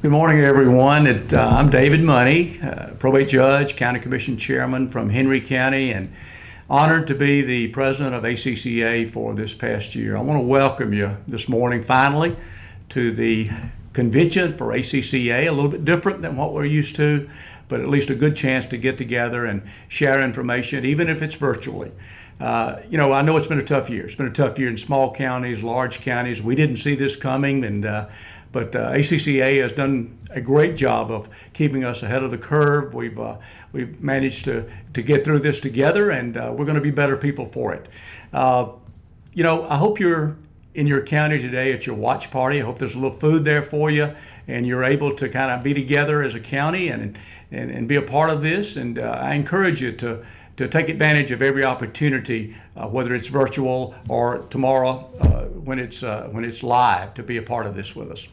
Good morning, everyone. I'm David Money, probate judge, county commission chairman from Henry County, and honored to be the president of ACCA for this past year. I want to welcome you this morning, finally, to the convention for ACCA, a little bit different than what we're used to, but at least a good chance to get together and share information, even if it's virtually. I know it's been a tough year. It's been a tough year in small counties, large counties. We didn't see this coming, but ACCA has done a great job of keeping us ahead of the curve. We've managed to get through this together, and we're going to be better people for it. I hope you're in your county today at your watch party. I hope there's a little food there for you, and you're able to kind of be together as a county and be a part of this. And I encourage you to take advantage of every opportunity, whether it's virtual or tomorrow when it's live, to be a part of this with us.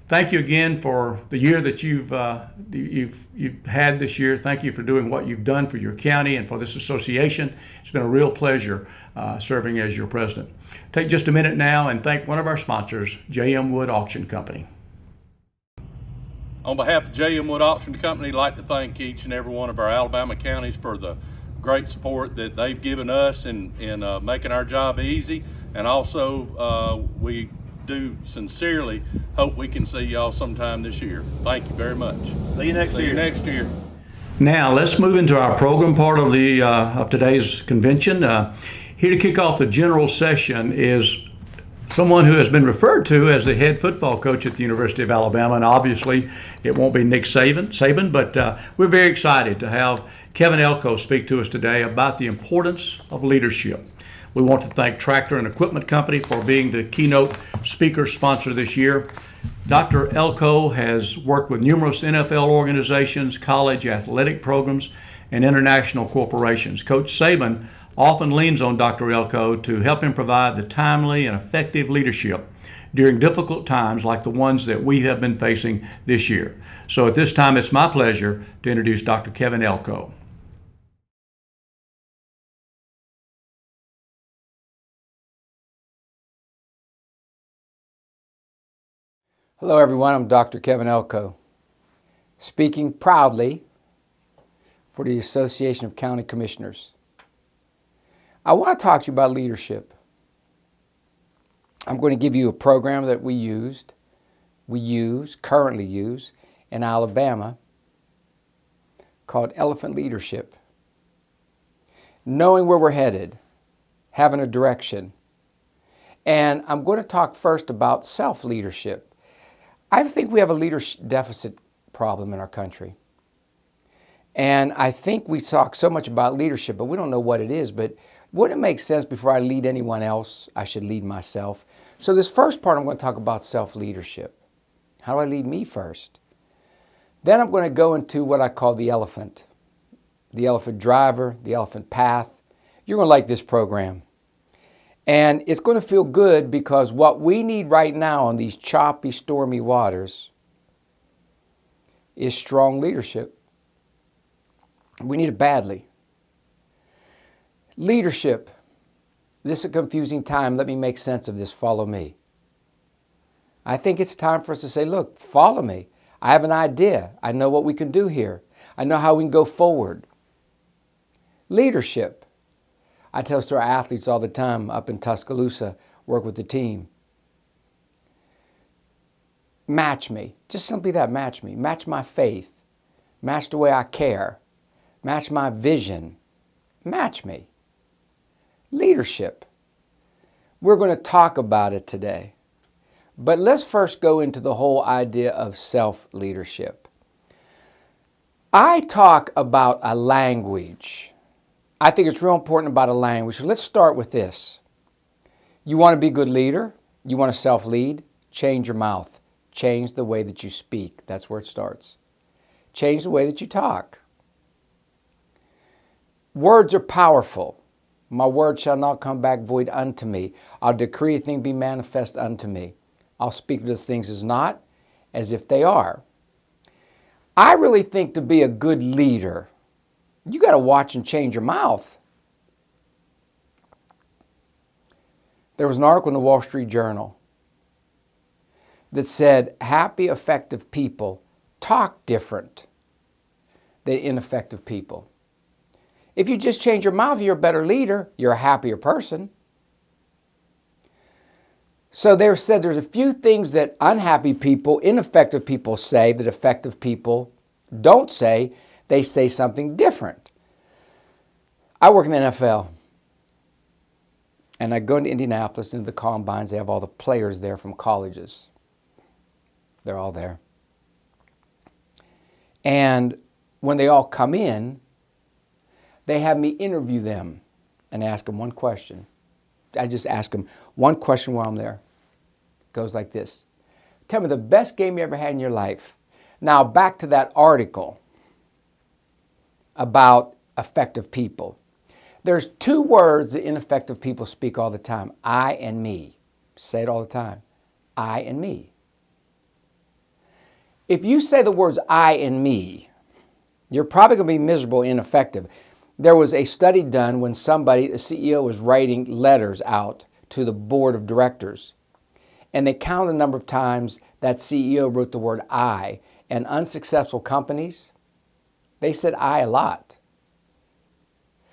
Thank you again for the year that you've had this year. Thank you for doing what you've done for your county and for this association. It's been a real pleasure serving as your president. Take just a minute now and thank one of our sponsors, J.M. Wood Auction Company. On behalf of J.M. Wood Auction Company, I'd like to thank each and every one of our Alabama counties for the great support that they've given us in making our job easy. And also, we do sincerely hope we can see y'all sometime this year. Thank you very much. See you next year. Now let's move into our program part of today's convention. Here to kick off the general session is someone who has been referred to as the head football coach at the University of Alabama, and obviously it won't be Nick Saban, but we're very excited to have Kevin Elko speak to us today about the importance of leadership. We want to thank Tractor and Equipment Company for being the keynote speaker sponsor this year. Dr. Elko has worked with numerous NFL organizations, college athletic programs, and international corporations. Coach Saban often leans on Dr. Elko to help him provide the timely and effective leadership during difficult times like the ones that we have been facing this year. So at this time, it's my pleasure to introduce Dr. Kevin Elko. Hello everyone, I'm Dr. Kevin Elko, speaking proudly for the Association of County Commissioners. I want to talk to you about leadership. I'm going to give you a program that we currently use in Alabama called Elephant Leadership. Knowing where we're headed, having a direction. And I'm going to talk first about self-leadership. I think we have a leadership deficit problem in our country. And I think we talk so much about leadership, but we don't know what it is. But wouldn't it make sense before I lead anyone else, I should lead myself? So this first part, I'm going to talk about self-leadership. How do I lead me first? Then I'm going to go into what I call the elephant driver, the elephant path. You're going to like this program. And it's going to feel good because what we need right now on these choppy, stormy waters is strong leadership. We need it badly. Leadership. This is a confusing time. Let me make sense of this. Follow me. I think it's time for us to say, look, follow me. I have an idea. I know what we can do here. I know how we can go forward. Leadership. I tell this to our athletes all the time up in Tuscaloosa, work with the team. Match me. Just simply that, match me. Match my faith. Match the way I care. Match my vision. Match me. Leadership. We're going to talk about it today. But let's first go into the whole idea of self-leadership. I talk about a language. I think it's real important about a language. So let's start with this. You want to be a good leader? You want to self-lead? Change your mouth. Change the way that you speak. That's where it starts. Change the way that you talk. Words are powerful. My word shall not come back void unto me. I'll decree a thing be manifest unto me. I'll speak those things as not, as if they are. I really think to be a good leader, you got to watch and change your mouth. There was an article in the Wall Street Journal that said happy, effective people talk different than ineffective people. If you just change your mouth, you're a better leader, you're a happier person. So they said there's a few things that unhappy people, ineffective people say that effective people don't say. They say something different. I work in the NFL, and I go into Indianapolis, into the combines. They have all the players there from colleges. They're all there. And when they all come in, they have me interview them and ask them one question. I just ask them one question while I'm there. It goes like this. Tell me the best game you ever had in your life. Now back to that article about effective people. There's two words that ineffective people speak all the time. I and me. Say it all the time. I and me. If you say the words I and me, you're probably going to be miserable and ineffective. There was a study done when somebody, the CEO, was writing letters out to the board of directors. And they counted the number of times that CEO wrote the word I. And unsuccessful companies, they said I a lot.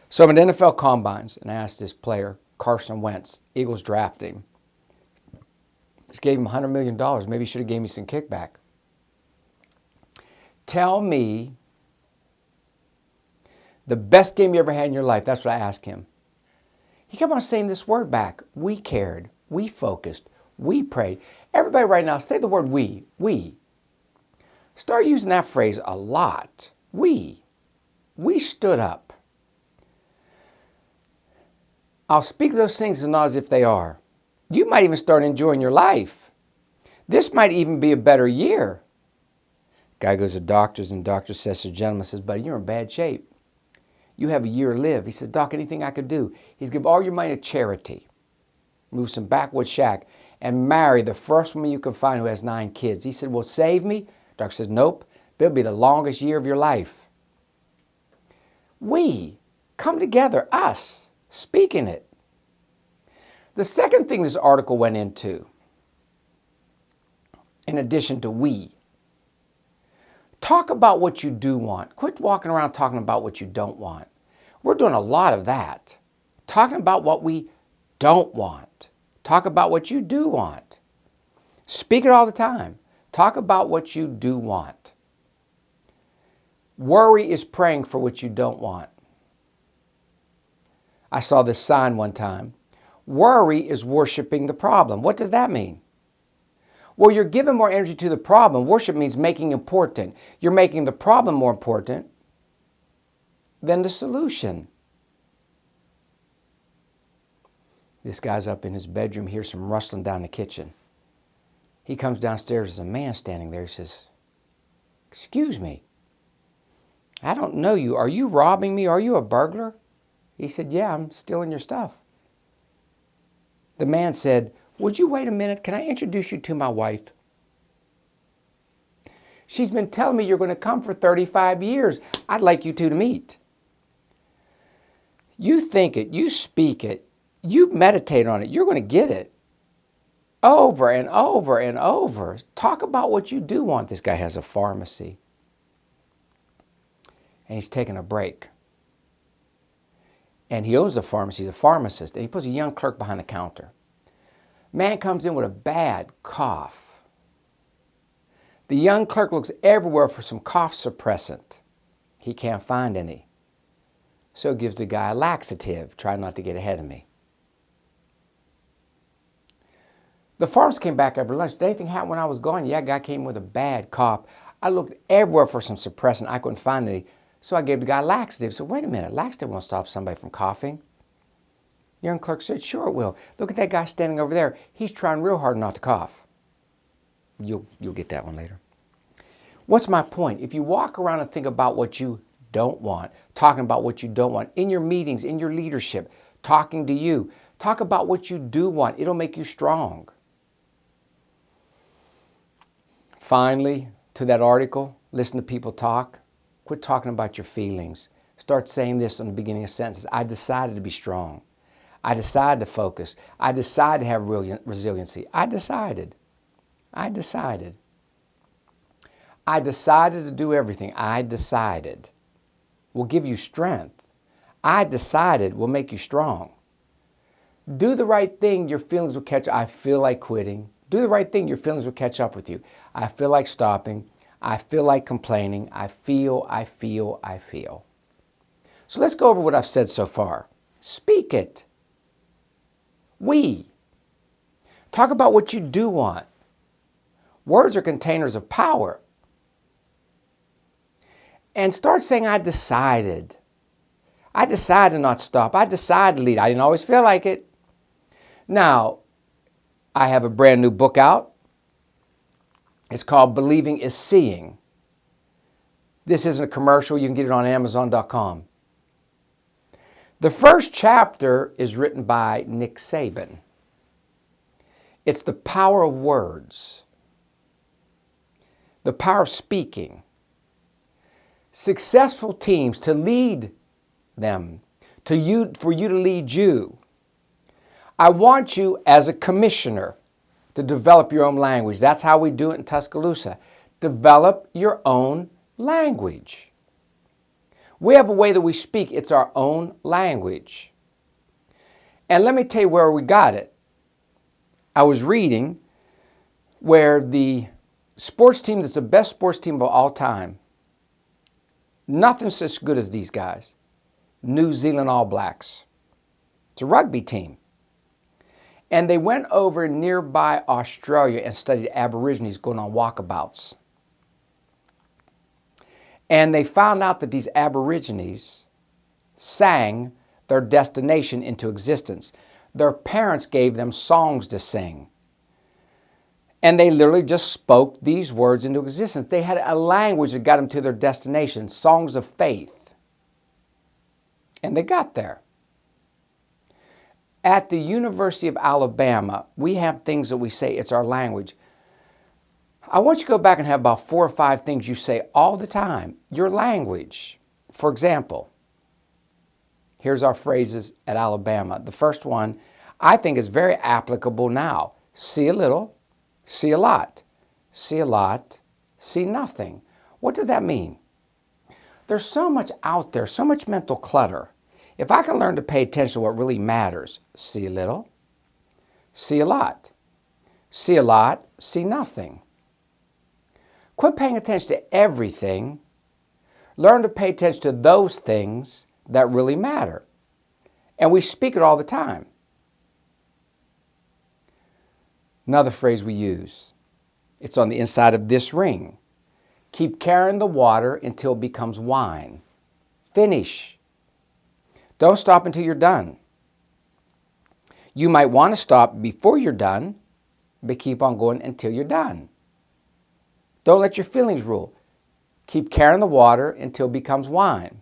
So I'm at NFL Combines, and I asked this player, Carson Wentz, Eagles drafted him. Just gave him $100 million. Maybe he should have gave me some kickback. Tell me the best game you ever had in your life. That's what I asked him. He kept on saying this word back. We cared. We focused. We prayed. Everybody right now, say the word we. We. Start using that phrase a lot. We. We stood up. I'll speak those things not as if they are. You might even start enjoying your life. This might even be a better year. Guy goes to doctors, and doctor says to the gentleman, says, buddy, you're in bad shape. You have a year to live. He says, doc, anything I could do? He's give all your money to charity. Move some backwoods shack and marry the first woman you can find who has 9 kids. He said, well, save me? Doctor says, nope. It'll be the longest year of your life. We come together, us, speaking it. The second thing this article went into, in addition to we, talk about what you do want. Quit walking around talking about what you don't want. We're doing a lot of that. Talking about what we don't want. Talk about what you do want. Speak it all the time. Talk about what you do want. Worry is praying for what you don't want. I saw this sign one time. Worry is worshiping the problem. What does that mean? Well, you're giving more energy to the problem. Worship means making important. You're making the problem more important than the solution. This guy's up in his bedroom, hears some rustling down the kitchen. He comes downstairs, there's a man standing there. He says, excuse me, I don't know you. Are you robbing me? Are you a burglar? He said, yeah, I'm stealing your stuff. The man said, would you wait a minute? Can I introduce you to my wife? She's been telling me you're going to come for 35 years. I'd like you two to meet. You think it, you speak it, you meditate on it, you're going to get it. Over and over and over. Talk about what you do want. This guy has a pharmacy. And he's taking a break. And he owns the pharmacy. He's a pharmacist. And he puts a young clerk behind the counter. Man comes in with a bad cough. The young clerk looks everywhere for some cough suppressant. He can't find any. So he gives the guy a laxative. Try not to get ahead of me. The pharmacist came back after lunch. Did anything happen when I was gone? Yeah, a guy came with a bad cough. I looked everywhere for some suppressant. I couldn't find any. So I gave the guy laxative. So wait a minute, laxative won't stop somebody from coughing. Young clerk said, sure it will. Look at that guy standing over there. He's trying real hard not to cough. You'll get that one later. What's my point? If you walk around and think about what you don't want, talking about what you don't want, in your meetings, in your leadership, talking to you, talk about what you do want. It'll make you strong. Finally, to that article, listen to people talk. Quit talking about your feelings. Start saying this in the beginning of sentences. I decided to be strong. I decided to focus. I decided to have resiliency. I decided. I decided. I decided to do everything. I decided will give you strength. I decided will make you strong. Do the right thing, your feelings will catch up. I feel like quitting. Do the right thing, your feelings will catch up with you. I feel like stopping. I feel like complaining. I feel. So let's go over what I've said so far. Speak it. We. Talk about what you do want. Words are containers of power. And start saying, I decided. I decided to not stop. I decided to lead. I didn't always feel like it. Now, I have a brand new book out. It's called Believing is Seeing. This isn't a commercial. You can get it on Amazon.com. The first chapter is written by Nick Saban. It's the power of words, the power of speaking. Successful teams, to lead them, for you to lead you. I want you as a commissioner to develop your own language. That's how we do it in Tuscaloosa. Develop your own language. We have a way that we speak. It's our own language. And let me tell you where we got it. I was reading where the sports team that's the best sports team of all time, nothing's as good as these guys, New Zealand All Blacks. It's a rugby team. And they went over nearby Australia and studied Aborigines going on walkabouts. And they found out that these Aborigines sang their destination into existence. Their parents gave them songs to sing. And they literally just spoke these words into existence. They had a language that got them to their destination, songs of faith. And they got there. At the University of Alabama, we have things that we say, it's our language. I want you to go back and have about 4 or 5 things you say all the time, your language. For example, here's our phrases at Alabama. The first one I think is very applicable now. See a little, see a lot. See a lot, see nothing. What does that mean? There's so much out there, so much mental clutter. If I can learn to pay attention to what really matters, see a little, see a lot. See a lot, see nothing. Quit paying attention to everything. Learn to pay attention to those things that really matter. And we speak it all the time. Another phrase we use, it's on the inside of this ring. Keep carrying the water until it becomes wine. Finish. Don't stop until you're done. You might want to stop before you're done, but keep on going until you're done. Don't let your feelings rule. Keep carrying the water until it becomes wine.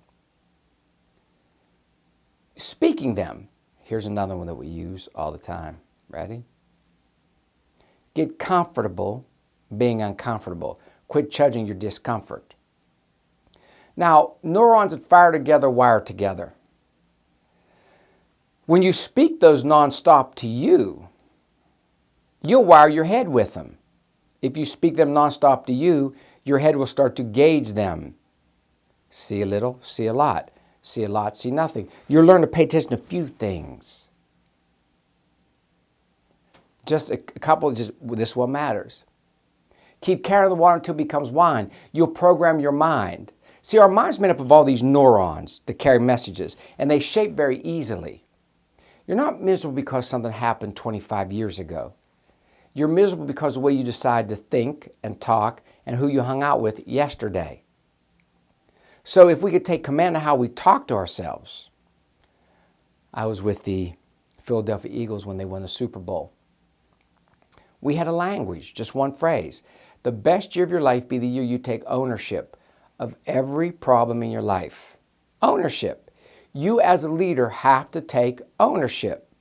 Speaking them. Here's another one that we use all the time. Ready? Get comfortable being uncomfortable. Quit judging your discomfort. Now, neurons that fire together wire together. When you speak those nonstop to you, you'll wire your head with them. If you speak them nonstop to you, your head will start to gauge them. See a little, see a lot. See a lot, see nothing. You'll learn to pay attention to a few things. Just a couple, this is what matters. Keep carrying the water until it becomes wine. You'll program your mind. See, our mind's made up of all these neurons that carry messages, and they shape very easily. You're not miserable because something happened 25 years ago. You're miserable because of the way you decide to think and talk and who you hung out with yesterday. So if we could take command of how we talk to ourselves. I was with the Philadelphia Eagles when they won the Super Bowl. We had a language, just one phrase. The best year of your life be the year you take ownership of every problem in your life. Ownership. You as a leader have to take ownership.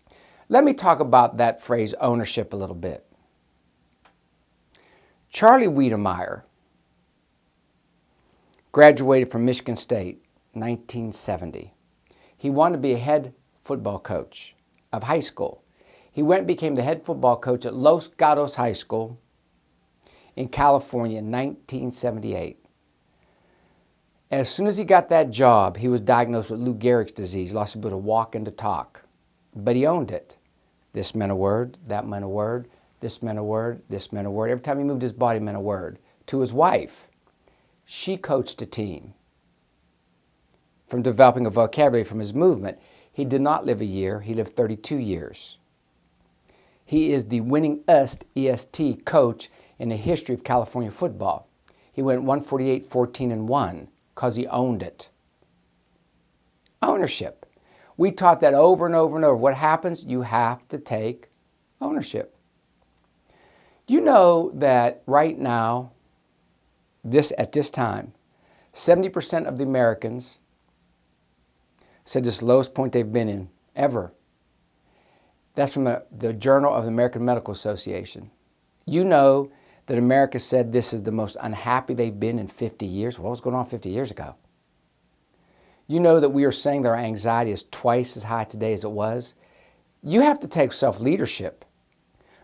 Let me talk about that phrase, ownership, a little bit. Charlie Wiedemeyer graduated from Michigan State, 1970. He wanted to be a head football coach of high school. He went and became the head football coach at Los Gatos High School in California in 1978. As soon as he got that job, he was diagnosed with Lou Gehrig's disease, lost the ability to walk and to talk. But he owned it. This meant a word, that meant a word, this meant a word, this meant a word. Every time he moved his body meant a word. To his wife, she coached a team from developing a vocabulary from his movement. He did not live a year, he lived 32 years. He is the winningest EST coach in the history of California football. He went 148, 14, and 1 because he owned it. Ownership. We taught that over and over and over. What happens? You have to take ownership. Do you know that right now, at this time, 70% of the Americans said this is the lowest point they've been in ever. That's from the Journal of the American Medical Association. You know that America said this is the most unhappy they've been in 50 years. What was going on 50 years ago? You know that we are saying that our anxiety is twice as high today as it was. You have to take self-leadership,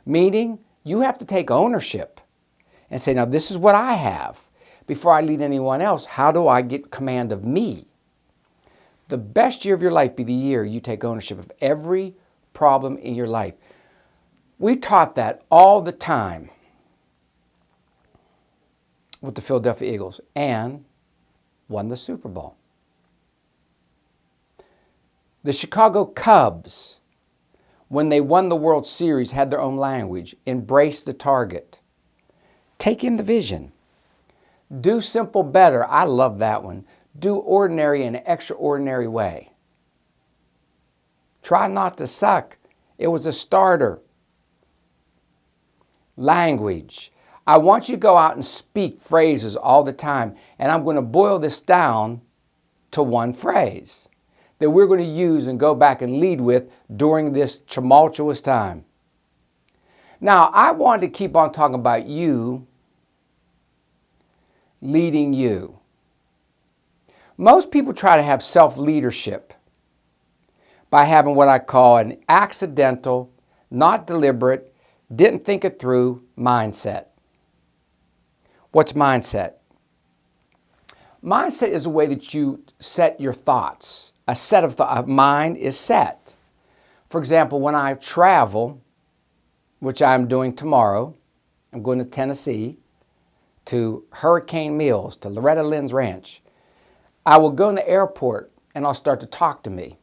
meaning you have to take ownership and say, now this is what I have. Before I lead anyone else, how do I get command of me? The best year of your life be the year you take ownership of every problem in your life. We taught that all the time with the Philadelphia Eagles and won the Super Bowl. The Chicago Cubs, when they won the World Series, had their own language. Embrace the target. Take in the vision. Do simple better. I love that one. Do ordinary in an extraordinary way. Try not to suck. It was a starter. Language. I want you to go out and speak phrases all the time, and I'm going to boil this down to one phrase that we're going to use and go back and lead with during this tumultuous time. Now, I wanted to keep on talking about you leading you. Most people try to have self-leadership by having what I call an accidental, not deliberate, didn't think it through mindset. What's mindset? Mindset is a way that you set your thoughts. A set of thoughts. Mind is set. For example, when I travel, which I'm doing tomorrow, I'm going to Tennessee, to Hurricane Mills, to Loretta Lynn's ranch. I will go in the airport and I'll start to talk to me.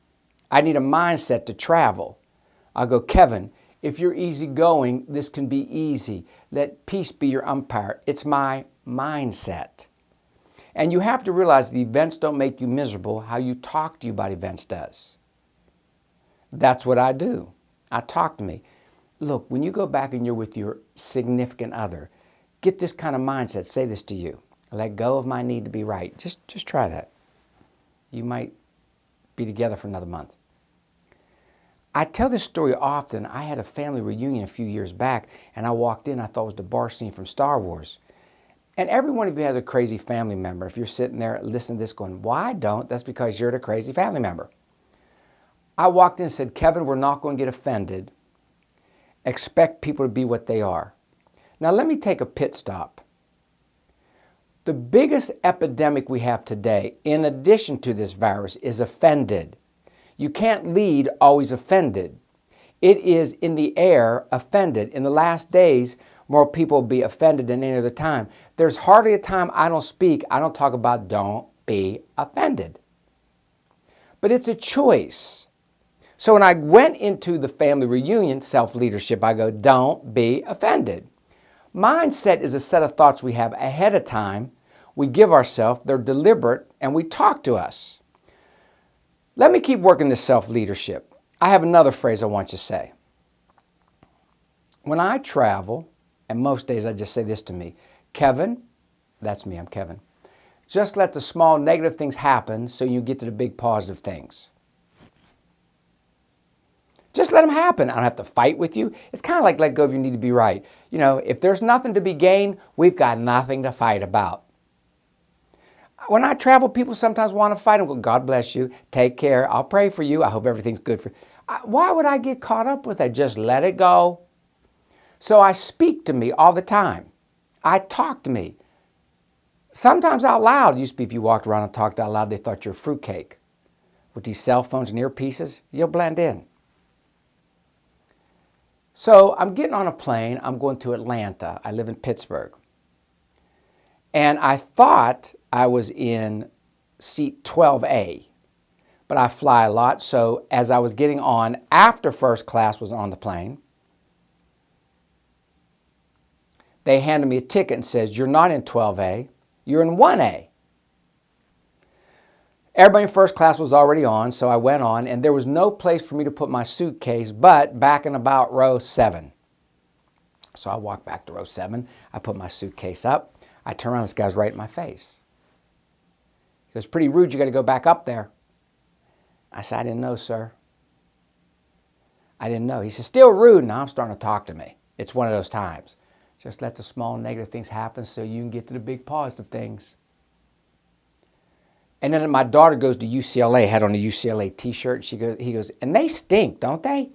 I need a mindset to travel. I'll go, Kevin, if you're easygoing, this can be easy. Let peace be your umpire. It's my mindset. And you have to realize that events don't make you miserable. How you talk to you about events does. That's what I do. I talk to me. Look, when you go back and you're with your significant other, get this kind of mindset. Say this to you. Let go of my need to be right. Just try that. You might be together for another month. I tell this story often. I had a family reunion a few years back, and I walked in. I thought it was the bar scene from Star Wars. And every one of you has a crazy family member. If you're sitting there listening to this going, why don't? That's because you're the crazy family member. I walked in and said, Kevin, we're not going to get offended. Expect people to be what they are. Now let me take a pit stop. The biggest epidemic we have today, in addition to this virus, is offended. You can't lead always offended. It is in the air, offended. In the last days, more people will be offended than any other time. There's hardly a time I don't speak, I don't talk about don't be offended. But it's a choice. So when I went into the family reunion, self-leadership, I go, don't be offended. Mindset is a set of thoughts we have ahead of time. We give ourselves, they're deliberate, and we talk to us. Let me keep working this self-leadership. I have another phrase I want you to say. When I travel, and most days I just say this to me, Kevin, that's me, I'm Kevin, just let the small negative things happen so you get to the big positive things. Just let them happen. I don't have to fight with you. It's kind of like let go of your need to be right. You know, if there's nothing to be gained, we've got nothing to fight about. When I travel, people sometimes want to fight and go, God bless you, take care, I'll pray for you, I hope everything's good for you. Why would I get caught up with that? Just let it go. So I speak to me all the time. Talk to me. Sometimes out loud. It used to be if you walked around and talked out loud, they thought you were fruitcake. With these cell phones and earpieces, you'll blend in. So I'm getting on a plane. I'm going to Atlanta. I live in Pittsburgh. And I thought I was in seat 12A, but I fly a lot. So as I was getting on, after first class was on the plane, they handed me a ticket and says, you're not in 12A, you're in 1A. Everybody in first class was already on, so I went on, and there was no place for me to put my suitcase but back in about row 7. So I walked back to row 7. I put my suitcase up. I turn around, this guy's right in my face. He goes, pretty rude, you got to go back up there. I said, I didn't know, sir. I didn't know. He said, still rude. Now I'm starting to talk to me. It's one of those times. Just let the small negative things happen so you can get to the big positive things. And then my daughter goes to UCLA, had on a UCLA t-shirt. He goes, and they stink, don't they?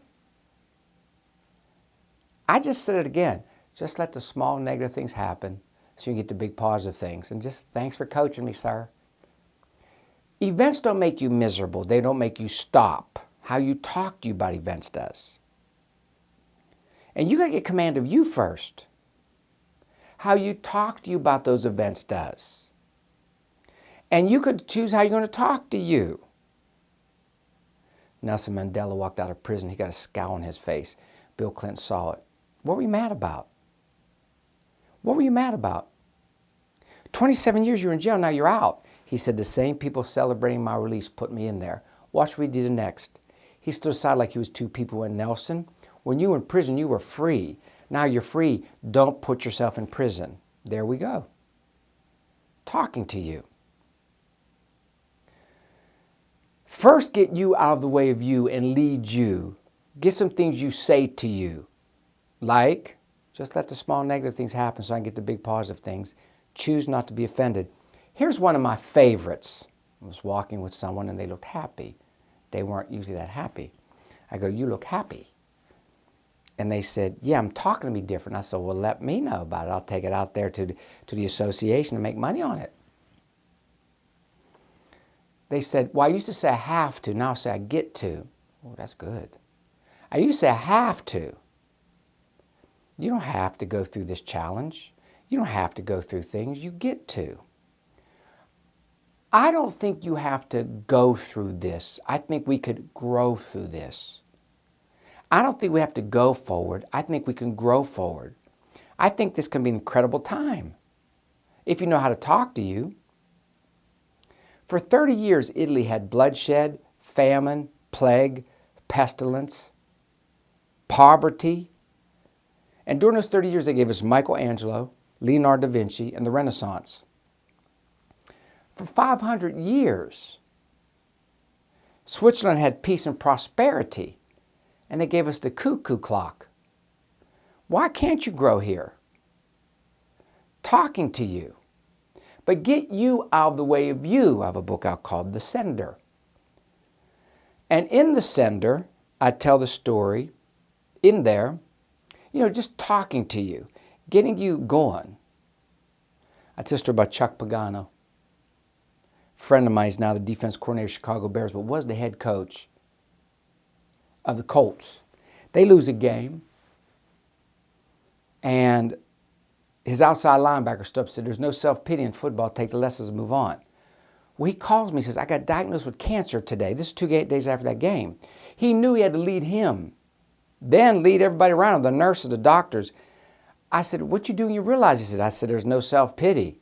I just said it again. Just let the small negative things happen so you can get the big positive things. And just thanks for coaching me, sir. Events don't make you miserable. They don't make you stop. How you talk to you about events does. And you got to get command of you first. How you talk to you about those events does. And you could choose how you're going to talk to you. Nelson Mandela walked out of prison. He got a scowl on his face. Bill Clinton saw it. What were you mad about? What were you mad about? 27 years you were in jail, now you're out. He said, the same people celebrating my release put me in there. Watch what he did next. He stood aside like he was two people. And Nelson, when you were in prison, you were free. Now you're free. Don't put yourself in prison. There we go. Talking to you. First, get you out of the way of you and lead you. Get some things you say to you. Like, just let the small negative things happen so I can get the big positive things. Choose not to be offended. Here's one of my favorites. I was walking with someone and they looked happy. They weren't usually that happy. I go, you look happy. And they said, yeah, I'm talking to me different. I said, well, let me know about it. I'll take it out there to the association and make money on it. They said, well, I used to say I have to. Now I say I get to. Oh, that's good. I used to say I have to. You don't have to go through this challenge. You don't have to go through things. You get to. I don't think you have to go through this. I think we could grow through this. I don't think we have to go forward. I think we can grow forward. I think this can be an incredible time if you know how to talk to you. For 30 years, Italy had bloodshed, famine, plague, pestilence, poverty. And during those 30 years, they gave us Michelangelo, Leonardo da Vinci, and the Renaissance. For 500 years, Switzerland had peace and prosperity, and they gave us the cuckoo clock. Why can't you grow here? Talking to you. But get you out of the way of you. I have a book out called The Sender. And in The Sender, I tell the story in there, just talking to you, getting you going. I tell a story about Chuck Pagano. A friend of mine is now the defense coordinator of Chicago Bears, but was the head coach of the Colts. They lose a game, and his outside linebacker stood up and said, there's no self-pity in football, take the lessons and move on. Well, he calls me and says, I got diagnosed with cancer today. This is 2 days after that game. He knew he had to lead him, then lead everybody around him, the nurses, the doctors. I said, what you do when you realize? He said, there's no self-pity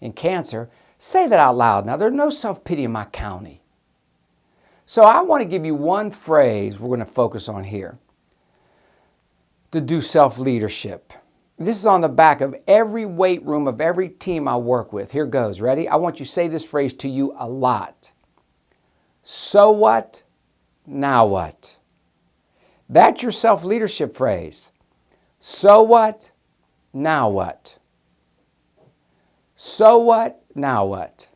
in cancer. Say that out loud now. There's no self-pity in my county. So I want to give you one phrase we're going to focus on here to do self-leadership. This is on the back of every weight room of every team I work with. Here goes. Ready? I want you to say this phrase to you a lot. So what? Now what? That's your self-leadership phrase. So what? Now what? So what? Now what?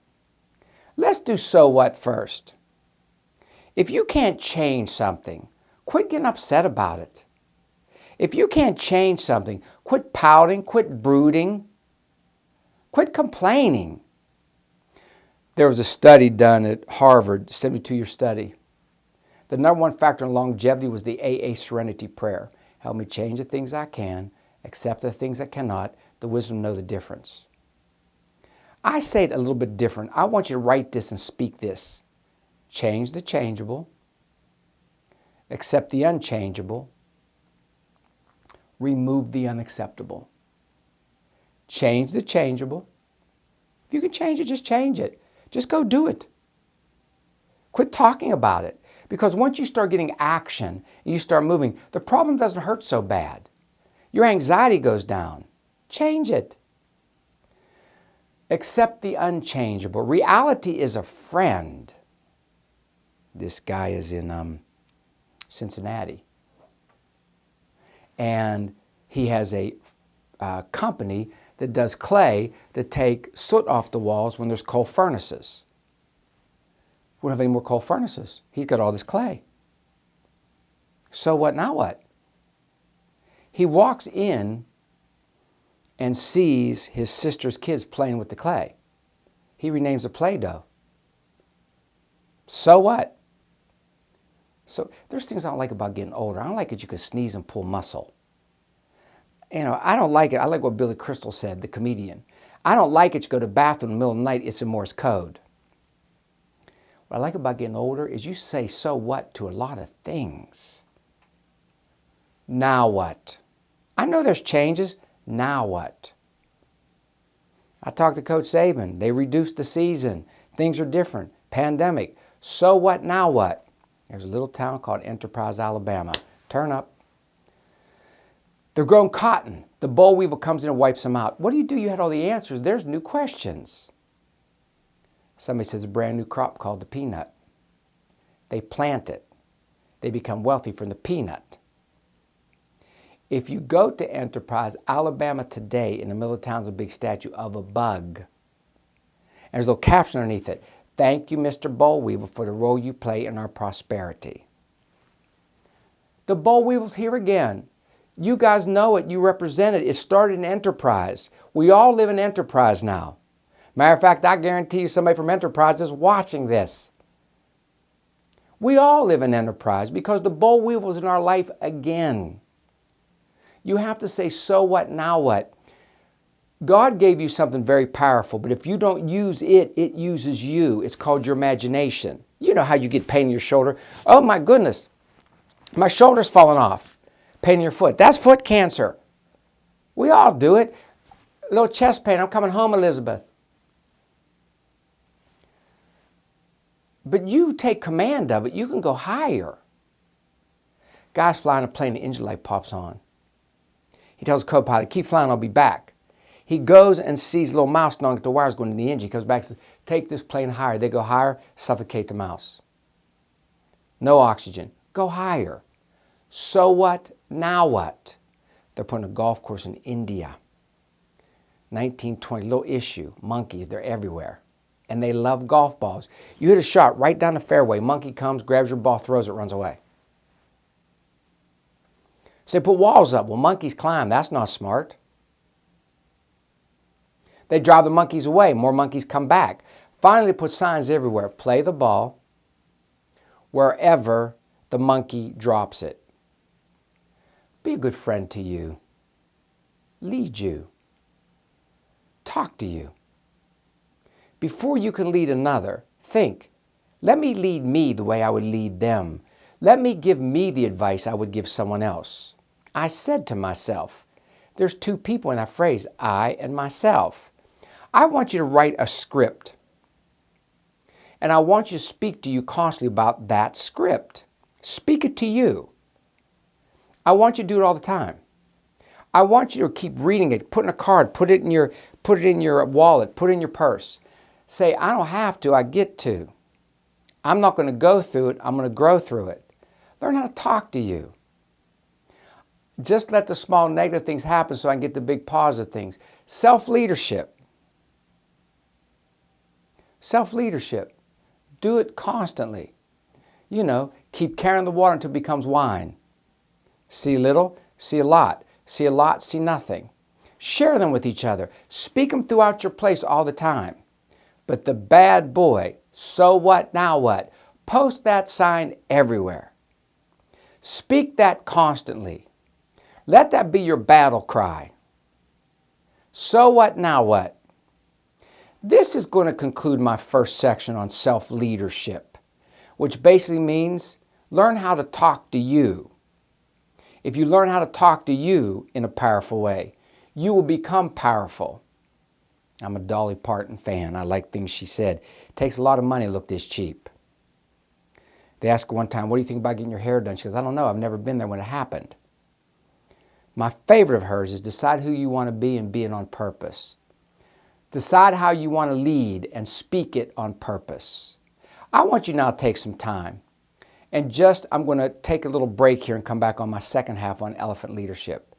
Let's do so what first. If you can't change something, quit getting upset about it. If you can't change something, quit pouting, quit brooding, quit complaining. There was a study done at Harvard, 72-year study. The number one factor in longevity was the AA Serenity Prayer. Help me change the things I can, accept the things I cannot, the wisdom to know the difference. I say it a little bit different. I want you to write this and speak this. Change the changeable, accept the unchangeable, remove the unacceptable. Change the changeable. If you can change it, just change it. Just go do it. Quit talking about it. Because once you start getting action and you start moving, the problem doesn't hurt so bad. Your anxiety goes down. Change it. Accept the unchangeable. Reality is a friend. This guy is in Cincinnati. And he has a company that does clay to take soot off the walls when there's coal furnaces. We don't have any more coal furnaces. He's got all this clay. So what, now what? He walks in and sees his sister's kids playing with the clay. He renames it Play-Doh. So what? So there's things I don't like about getting older. I don't like it you can sneeze and pull muscle. You know, I don't like it. I like what Billy Crystal said, the comedian. I don't like it you go to the bathroom in the middle of the night, it's in Morse code. What I like about getting older is you say so what to a lot of things. Now what? I know there's changes. Now what? I talked to Coach Saban. They reduced the season. Things are different. Pandemic. So what? Now what? There's a little town called Enterprise, Alabama. Turn up. They're growing cotton. The boll weevil comes in and wipes them out. What do? You had all the answers. There's new questions. Somebody says a brand new crop called the peanut. They plant it. They become wealthy from the peanut. If you go to Enterprise, Alabama today, in the middle of town is a big statue of a bug. And there's a little caption underneath it. Thank you, Mr. Boll Weevil, for the role you play in our prosperity. The boll weevil's here again. You guys know it. You represent it. It started in Enterprise. We all live in Enterprise now. Matter of fact, I guarantee you somebody from Enterprise is watching this. We all live in Enterprise because the boll weevil is in our life again. You have to say, so what, now what? God gave you something very powerful, but if you don't use it, it uses you. It's called your imagination. You know how you get pain in your shoulder. Oh my goodness, my shoulder's falling off. Pain in your foot. That's foot cancer. We all do it. A little chest pain. I'm coming home, Elizabeth. But you take command of it. You can go higher. Guy's flying a plane, the engine light pops on. He tells the co-pilot, keep flying, I'll be back. He goes and sees a little mouse gnawing at the wires going to the engine. He comes back and says, take this plane higher. They go higher, suffocate the mouse. No oxygen. Go higher. So what? Now what? They're putting a golf course in India. 1920, little issue. Monkeys, they're everywhere. And they love golf balls. You hit a shot right down the fairway. Monkey comes, grabs your ball, throws it, runs away. So they put walls up. Well, monkeys climb. That's not smart. They drive the monkeys away. More monkeys come back. Finally, put signs everywhere. Play the ball wherever the monkey drops it. Be a good friend to you. Lead you. Talk to you. Before you can lead another, think, let me lead me the way I would lead them. Let me give me the advice I would give someone else. I said to myself, there's two people in that phrase, I and myself. I want you to write a script. And I want you to speak to you constantly about that script. Speak it to you. I want you to do it all the time. I want you to keep reading it, put in a card, put it in your wallet, put it in your purse. Say, I don't have to, I get to. I'm not going to go through it, I'm going to grow through it. Learn how to talk to you. Just let the small negative things happen so I can get the big positive things. Self-leadership. Self-leadership. Do it constantly. You know, keep carrying the water until it becomes wine. See little, See a lot, see nothing. Share them with each other. Speak them throughout your place all the time. But the bad boy, so what, now what? Post that sign everywhere. Speak that constantly. Let that be your battle cry. So what, now what? This is going to conclude my first section on self-leadership, which basically means learn how to talk to you. If you learn how to talk to you in a powerful way, you will become powerful. I'm a Dolly Parton fan. I like things she said. It takes a lot of money to look this cheap. They asked her one time, what do you think about getting your hair done? She goes, I don't know. I've never been there when it happened. My favorite of hers is decide who you want to be and be it on purpose. Decide how you want to lead and speak it on purpose. I want you now to take some time and I'm going to take a little break here and come back on my second half on elephant leadership.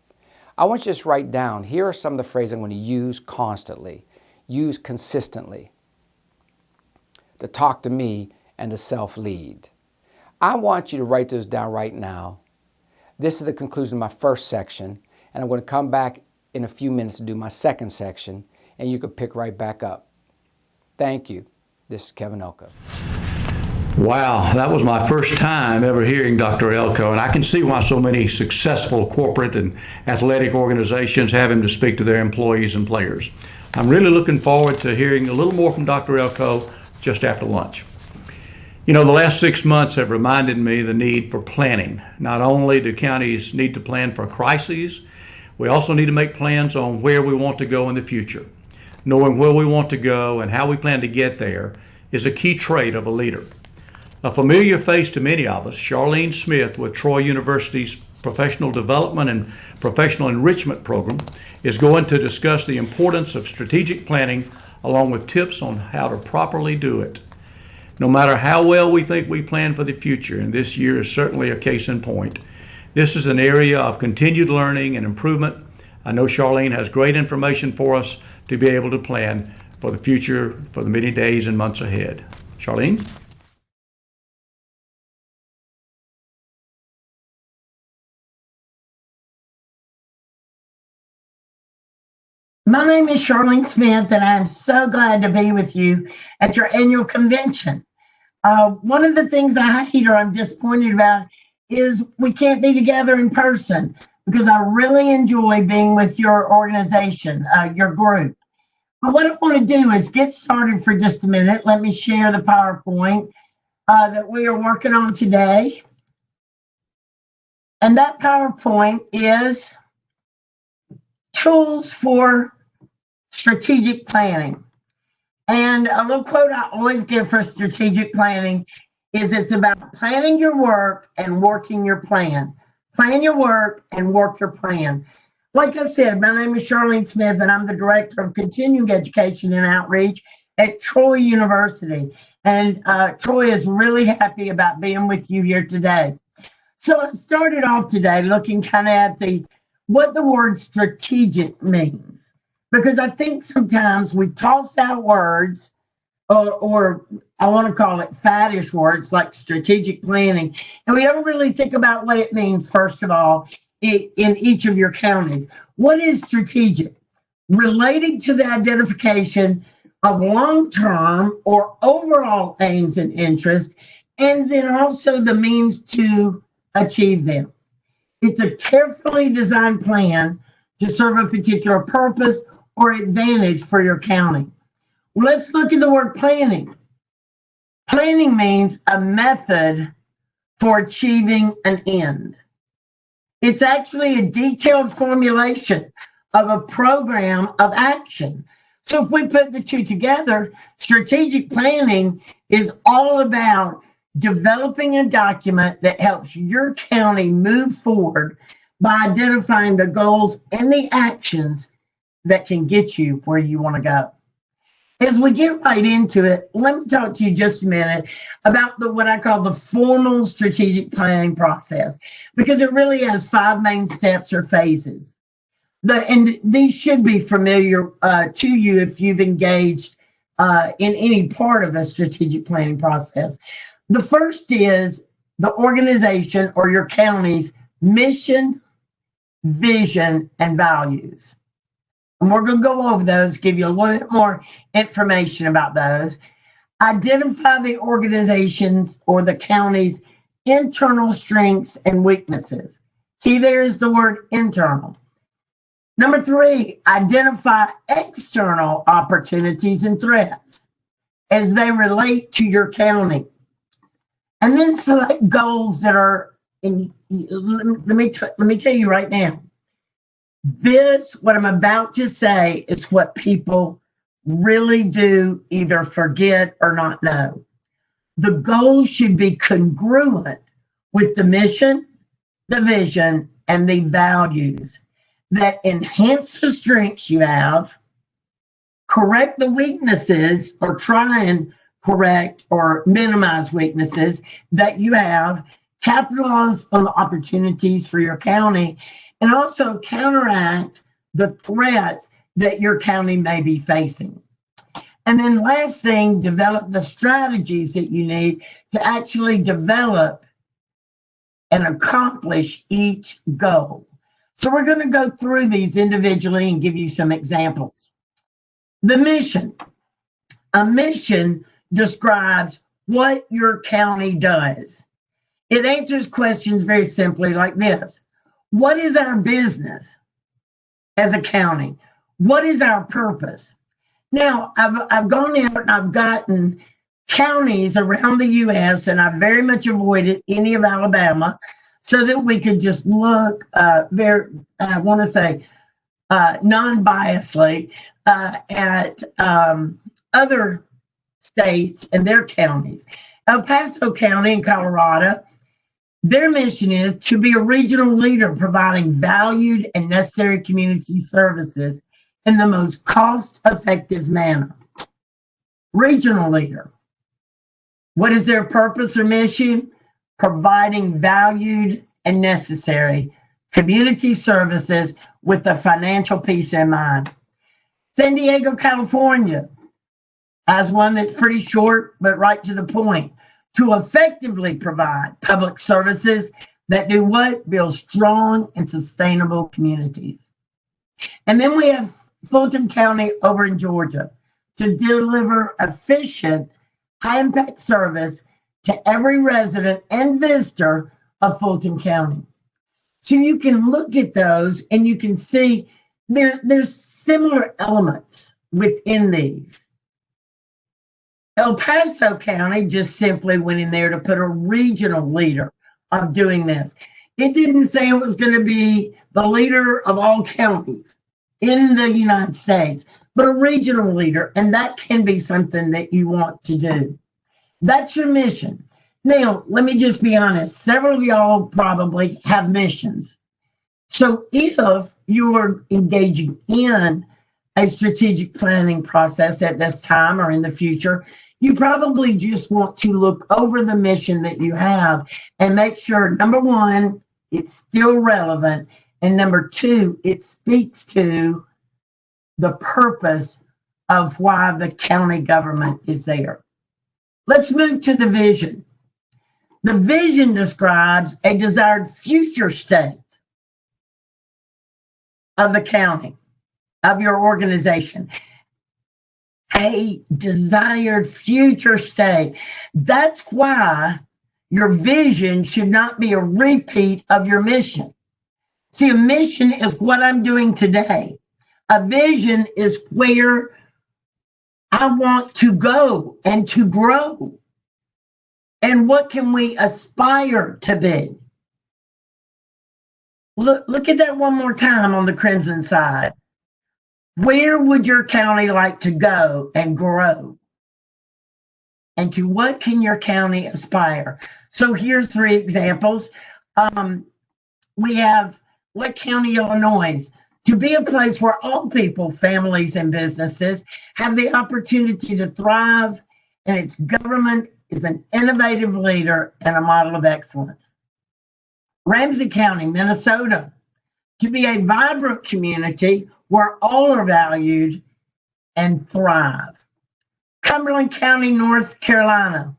I want you to just write down, here are some of the phrases I'm going to use constantly, use consistently to talk to me and to self-lead. I want you to write those down right now. This is the conclusion of my first section, and I'm going to come back in a few minutes to do my second section, and you can pick right back up. Thank you. This is Kevin Elko. Wow, that was my first time ever hearing Dr. Elko, and I can see why so many successful corporate and athletic organizations have him to speak to their employees and players. I'm really looking forward to hearing a little more from Dr. Elko just after lunch. You know, the last 6 months have reminded me the need for planning. Not only do counties need to plan for crises, we also need to make plans on where we want to go in the future. Knowing where we want to go and how we plan to get there is a key trait of a leader. A familiar face to many of us, Charlene Smith with Troy University's Professional Development and Professional Enrichment Program, is going to discuss the importance of strategic planning along with tips on how to properly do it. No matter how well we think we plan for the future, and this year is certainly a case in point, this is an area of continued learning and improvement. I know Charlene has great information for us to be able to plan for the future, for the many days and months ahead. Charlene? My name is Charlene Smith, and I'm so glad to be with you at your annual convention. One of the things I hate or I'm disappointed about is we can't be together in person, because I really enjoy being with your organization, your group. But what I want to do is get started for just a minute. Let me share the PowerPoint that we are working on today. And that PowerPoint is tools for strategic planning. And a little quote I always give for strategic planning is it's about planning your work and working your plan. Plan your work and work your plan. Like I said, my name is Charlene Smith, and I'm the Director of Continuing Education and Outreach at Troy University. And Troy is really happy about being with you here today. So I started off today looking kind of at what the word strategic means, because I think sometimes we toss out words or I want to call it faddish words like strategic planning, and we don't really think about what it means, first of all, in each of your counties. What is strategic? Relating to the identification of long-term or overall aims and interests, and then also the means to achieve them. It's a carefully designed plan to serve a particular purpose or advantage for your county. Well, let's look at the word planning. Planning means a method for achieving an end. It's actually a detailed formulation of a program of action. So if we put the two together, strategic planning is all about developing a document that helps your county move forward by identifying the goals and the actions that can get you where you want to go. As we get right into it, let me talk to you just a minute about what I call the formal strategic planning process, because it really has 5 main steps or phases. And these should be familiar to you if you've engaged in any part of a strategic planning process. The first is the organization or your county's mission, vision, and values. And we're going to go over those, give you a little bit more information about those. Identify the organization's or the county's internal strengths and weaknesses. Key there is the word internal. Number 3, identify external opportunities and threats as they relate to your county. And then select goals that are in, let me tell you right now, what I'm about to say is what people really do either forget or not know. The goals should be congruent with the mission, the vision, and the values that enhance the strengths you have, correct the weaknesses, or try and correct or minimize weaknesses that you have, capitalize on the opportunities for your county, and also counteract the threats that your county may be facing. And then last thing, develop the strategies that you need to actually develop and accomplish each goal. So we're going to go through these individually and give you some examples. The mission. A mission describes what your county does. It answers questions very simply like this. What is our business as a county? What is our purpose? Now, I've gone out and I've gotten counties around the U.S. and I've very much avoided any of Alabama so that we could just look non-biasedly at other states and their counties. El Paso County in Colorado, their mission is to be a regional leader providing valued and necessary community services in the most cost-effective manner. Regional leader. What is their purpose or mission? Providing valued and necessary community services with the financial peace in mind. San Diego, California has one that's pretty short but right to the point. To effectively provide public services that do what? Build strong and sustainable communities. And then we have Fulton County over in Georgia to deliver efficient, high-impact service to every resident and visitor of Fulton County. So you can look at those and you can see there's similar elements within these. El Paso County just simply went in there to put a regional leader of doing this. It didn't say it was going to be the leader of all counties in the United States, but a regional leader, and that can be something that you want to do. That's your mission. Now, let me just be honest. Several of y'all probably have missions. So if you are engaging in a strategic planning process at this time or in the future, you probably just want to look over the mission that you have and make sure, number one, it's still relevant, and number two, it speaks to the purpose of why the county government is there. Let's move to the vision. The vision describes a desired future state of the county, of your organization. A desired future state. That's why your vision should not be a repeat of your mission. See, a mission is what I'm doing today. A vision is where I want to go and to grow. And what can we aspire to be? Look at that one more time on the crimson side. Where would your county like to go and grow? And to what can your county aspire? So here's 3 examples. We have Lake County, Illinois, to be a place where all people, families, and businesses have the opportunity to thrive, and its government is an innovative leader and a model of excellence. Ramsey County, Minnesota, to be a vibrant community where all are valued and thrive. Cumberland County, North Carolina,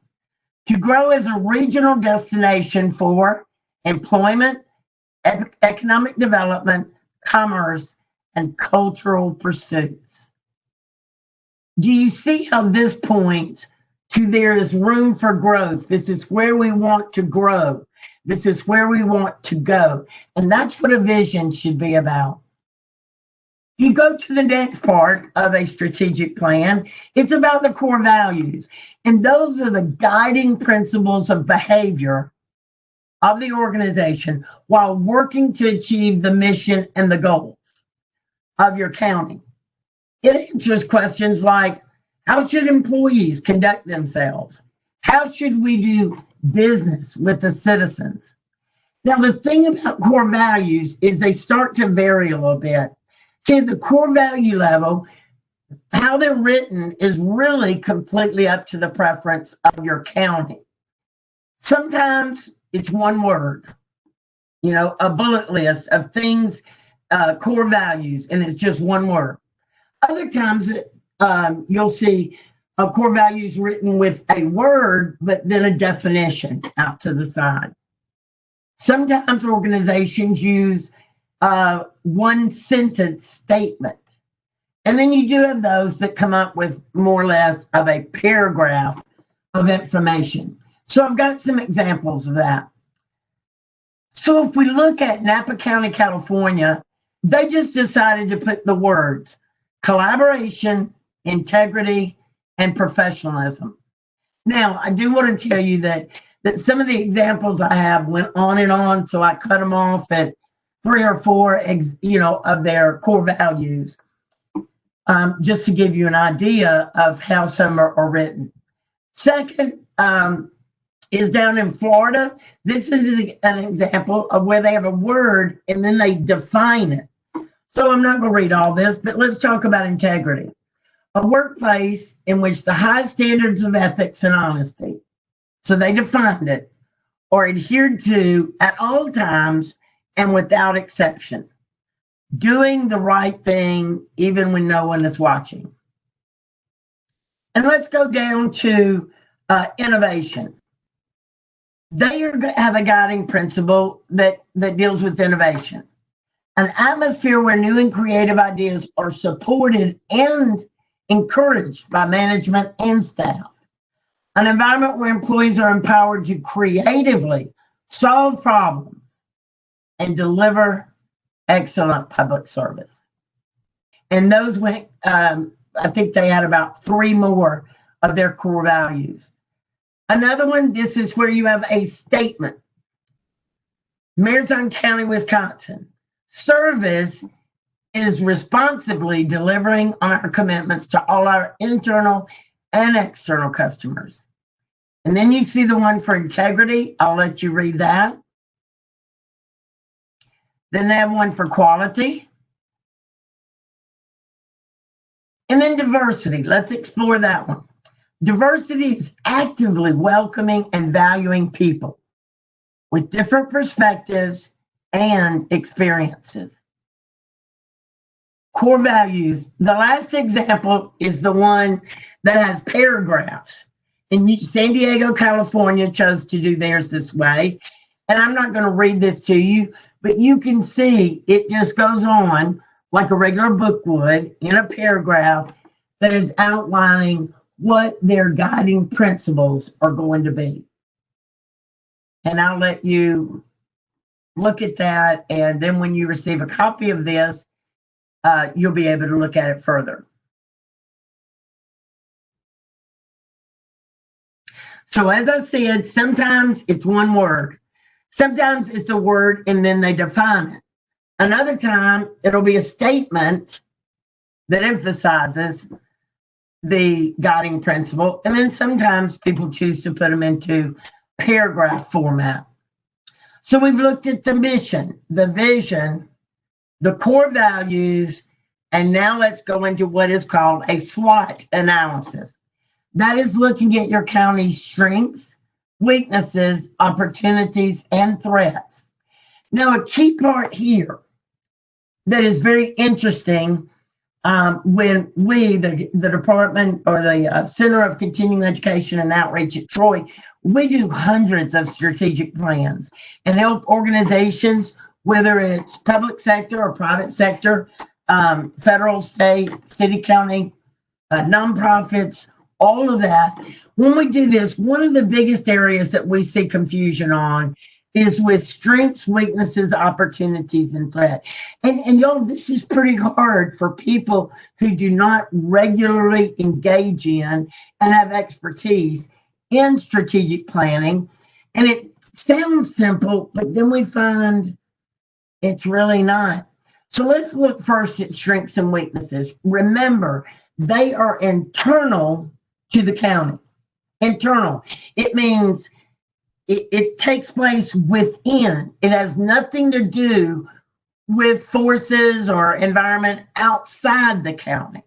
to grow as a regional destination for employment, economic development, commerce, and cultural pursuits. Do you see how this points to there is room for growth? This is where we want to grow. This is where we want to go. And that's what a vision should be about. You go to the next part of a strategic plan, it's about the core values. And those are the guiding principles of behavior of the organization while working to achieve the mission and the goals of your county. It answers questions like, how should employees conduct themselves? How should we do business with the citizens? Now, the thing about core values is they start to vary a little bit. See, at the core value level, how they're written is really completely up to the preference of your county. Sometimes it's one word, a bullet list of things, core values, and it's just one word. Other times you'll see core values written with a word, but then a definition out to the side. Sometimes organizations use one sentence statement. And then you do have those that come up with more or less of a paragraph of information. So I've got some examples of that. So if we look at Napa County, California, they just decided to put the words collaboration, integrity, and professionalism. Now, I do want to tell you that some of the examples I have went on and on, so I cut them off at 3 or 4, of their core values, just to give you an idea of how some are written. Second is down in Florida. This is an example of where they have a word and then they define it. So I'm not going to read all this, but let's talk about integrity. A workplace in which the high standards of ethics and honesty, so they defined it, are adhered to at all times and without exception. Doing the right thing even when no one is watching. And let's go down to innovation. They have a guiding principle that deals with innovation. An atmosphere where new and creative ideas are supported and encouraged by management and staff. An environment where employees are empowered to creatively solve problems and deliver excellent public service. And those went, I think they had about 3 more of their core values. Another one, this is where you have a statement. Marathon County, Wisconsin. Service is responsibly delivering on our commitments to all our internal and external customers. And then you see the one for integrity. I'll let you read that. Then they have one for quality. And then diversity. Let's explore that one. Diversity is actively welcoming and valuing people with different perspectives and experiences. Core values. The last example is the one that has paragraphs. And San Diego, California chose to do theirs this way. And I'm not going to read this to you, but you can see it just goes on like a regular book would in a paragraph that is outlining what their guiding principles are going to be. And I'll let you look at that. And then when you receive a copy of this, you'll be able to look at it further. So as I said, sometimes it's one word. Sometimes it's a word and then they define it. Another time, it'll be a statement that emphasizes the guiding principle. And then sometimes people choose to put them into paragraph format. So we've looked at the mission, the vision, the core values, and now let's go into what is called a SWOT analysis. That is looking at your county's strengths, weaknesses, opportunities, and threats. Now, a key part here that is very interesting when we, the department or the Center of Continuing Education and Outreach at Troy, we do hundreds of strategic plans and help organizations whether it's public sector or private sector, federal, state, city, county, nonprofits, all of that. When we do this, one of the biggest areas that we see confusion on is with strengths, weaknesses, opportunities, and threat. And y'all, this is pretty hard for people who do not regularly engage in and have expertise in strategic planning. And it sounds simple, but then we find it's really not. So let's look first at strengths and weaknesses. Remember, they are internal to the county. Internal. It means it takes place within. It has nothing to do with forces or environment outside the county.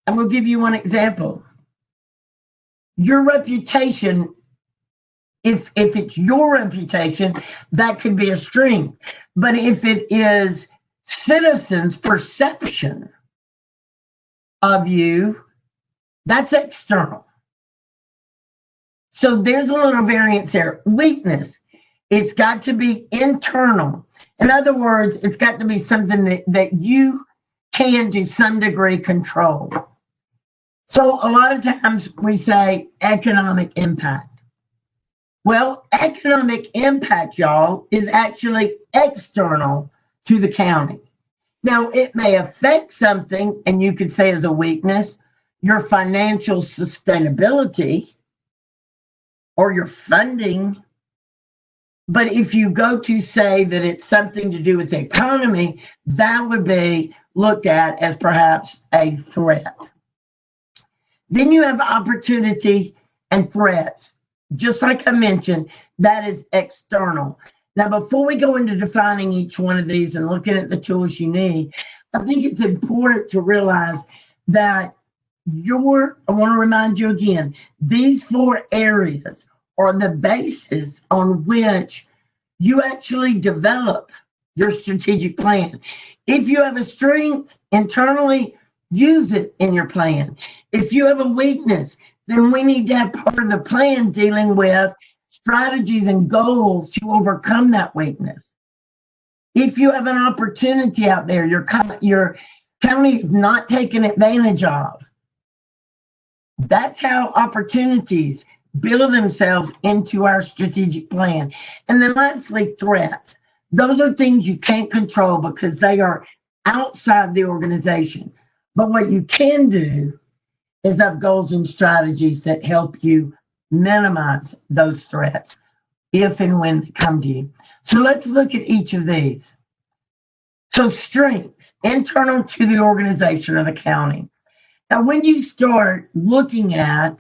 I'm going to give you one example. Your reputation, if it's your reputation, that could be a strength. But if it is citizens' perception of you, that's external. So there's a little variance there. Weakness, it's got to be internal. In other words, it's got to be something that you can to some degree control. So a lot of times we say economic impact. Well, economic impact, y'all, is actually external to the county. Now, it may affect something, and you could say as a weakness, your financial sustainability or your funding. But if you go to say that it's something to do with the economy, that would be looked at as perhaps a threat. Then you have opportunity and threats. Just like I mentioned, that is external. Now, before we go into defining each one of these and looking at the tools you need, I think it's important to realize that I want to remind you again, these 4 areas are the basis on which you actually develop your strategic plan. If you have a strength internally, use it in your plan. If you have a weakness, then we need to have part of the plan dealing with strategies and goals to overcome that weakness. If you have an opportunity out there, your county is not taken advantage of. That's how opportunities build themselves into our strategic plan. And then lastly, threats. Those are things you can't control because they are outside the organization. But what you can do is have goals and strategies that help you minimize those threats if and when they come to you. So let's look at each of these. So strengths, internal to the organization of the county. Now, when you start looking at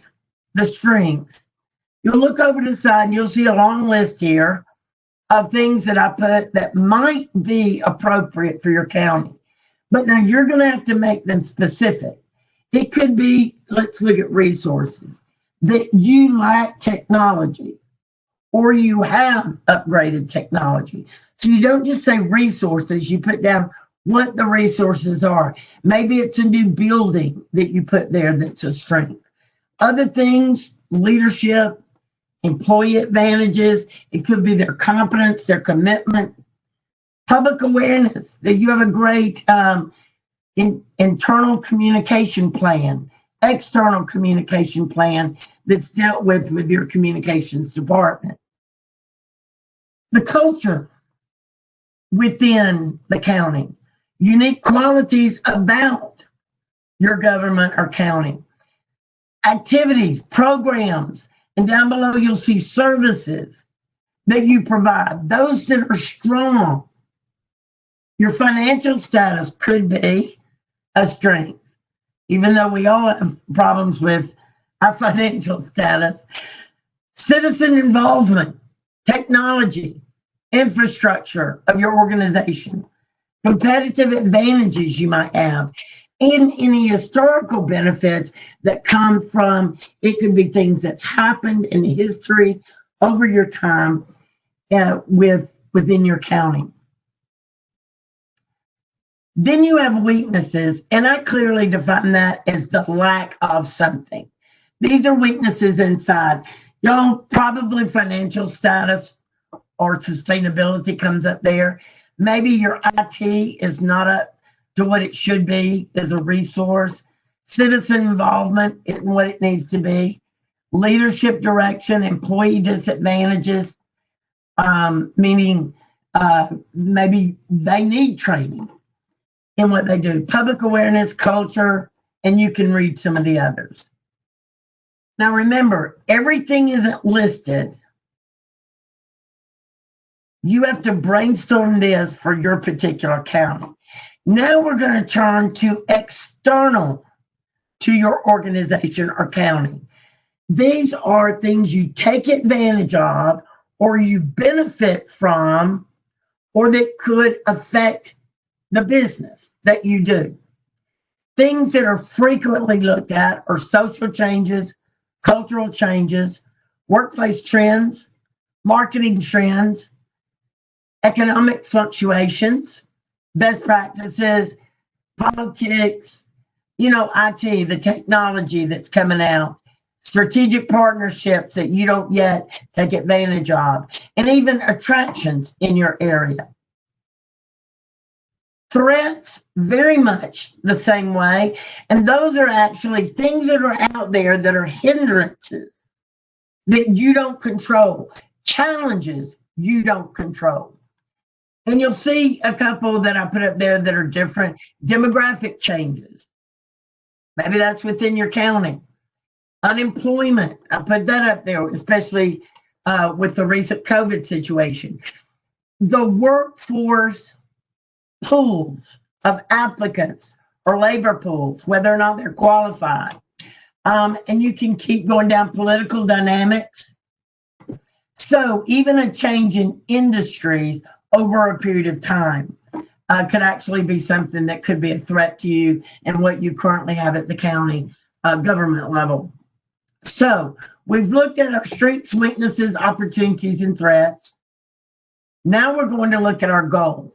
the strengths, you'll look over to the side and you'll see a long list here of things that I put that might be appropriate for your county. But now you're going to have to make them specific. It could be, let's look at resources, that you lack technology or you have upgraded technology. So you don't just say resources, you put down what the resources are. Maybe it's a new building that you put there that's a strength. Other things, leadership, employee advantages, it could be their competence, their commitment, public awareness, that you have a great internal communication plan, external communication plan that's dealt with your communications department. The culture within the county, unique qualities about your government or county, activities, programs, and down below you'll see services that you provide, those that are strong. Your financial status could be a strength, even though we all have problems with our financial status. Citizen involvement, technology, infrastructure of your organization, competitive advantages you might have, and any historical benefits that come from, it could be things that happened in history over your time within your county. Then you have weaknesses, and I clearly define that as the lack of something. These are weaknesses inside. Y'all, probably financial status or sustainability comes up there. Maybe your IT is not up to what it should be as a resource. Citizen involvement in what it needs to be. Leadership direction, employee disadvantages, meaning maybe they need training in what they do. Public awareness, culture, and you can read some of the others. Now remember, everything isn't listed. You have to brainstorm this for your particular county. Now we're going to turn to external to your organization or county. These are things you take advantage of or you benefit from or that could affect the business that you do. Things that are frequently looked at are social changes, cultural changes, workplace trends, marketing trends, economic fluctuations, best practices, politics, IT, the technology that's coming out, strategic partnerships that you don't yet take advantage of, and even attractions in your area. Threats, very much the same way. And those are actually things that are out there that are hindrances that you don't control, challenges you don't control. And you'll see a couple that I put up there that are different. Demographic changes. Maybe that's within your county. Unemployment, I put that up there, especially with the recent COVID situation. The workforce pools of applicants or labor pools, whether or not they're qualified. And you can keep going down political dynamics. So even a change in industries over a period of time could actually be something that could be a threat to you and what you currently have at the county government level. So we've looked at our strengths, weaknesses, opportunities, and threats. Now we're going to look at our goal.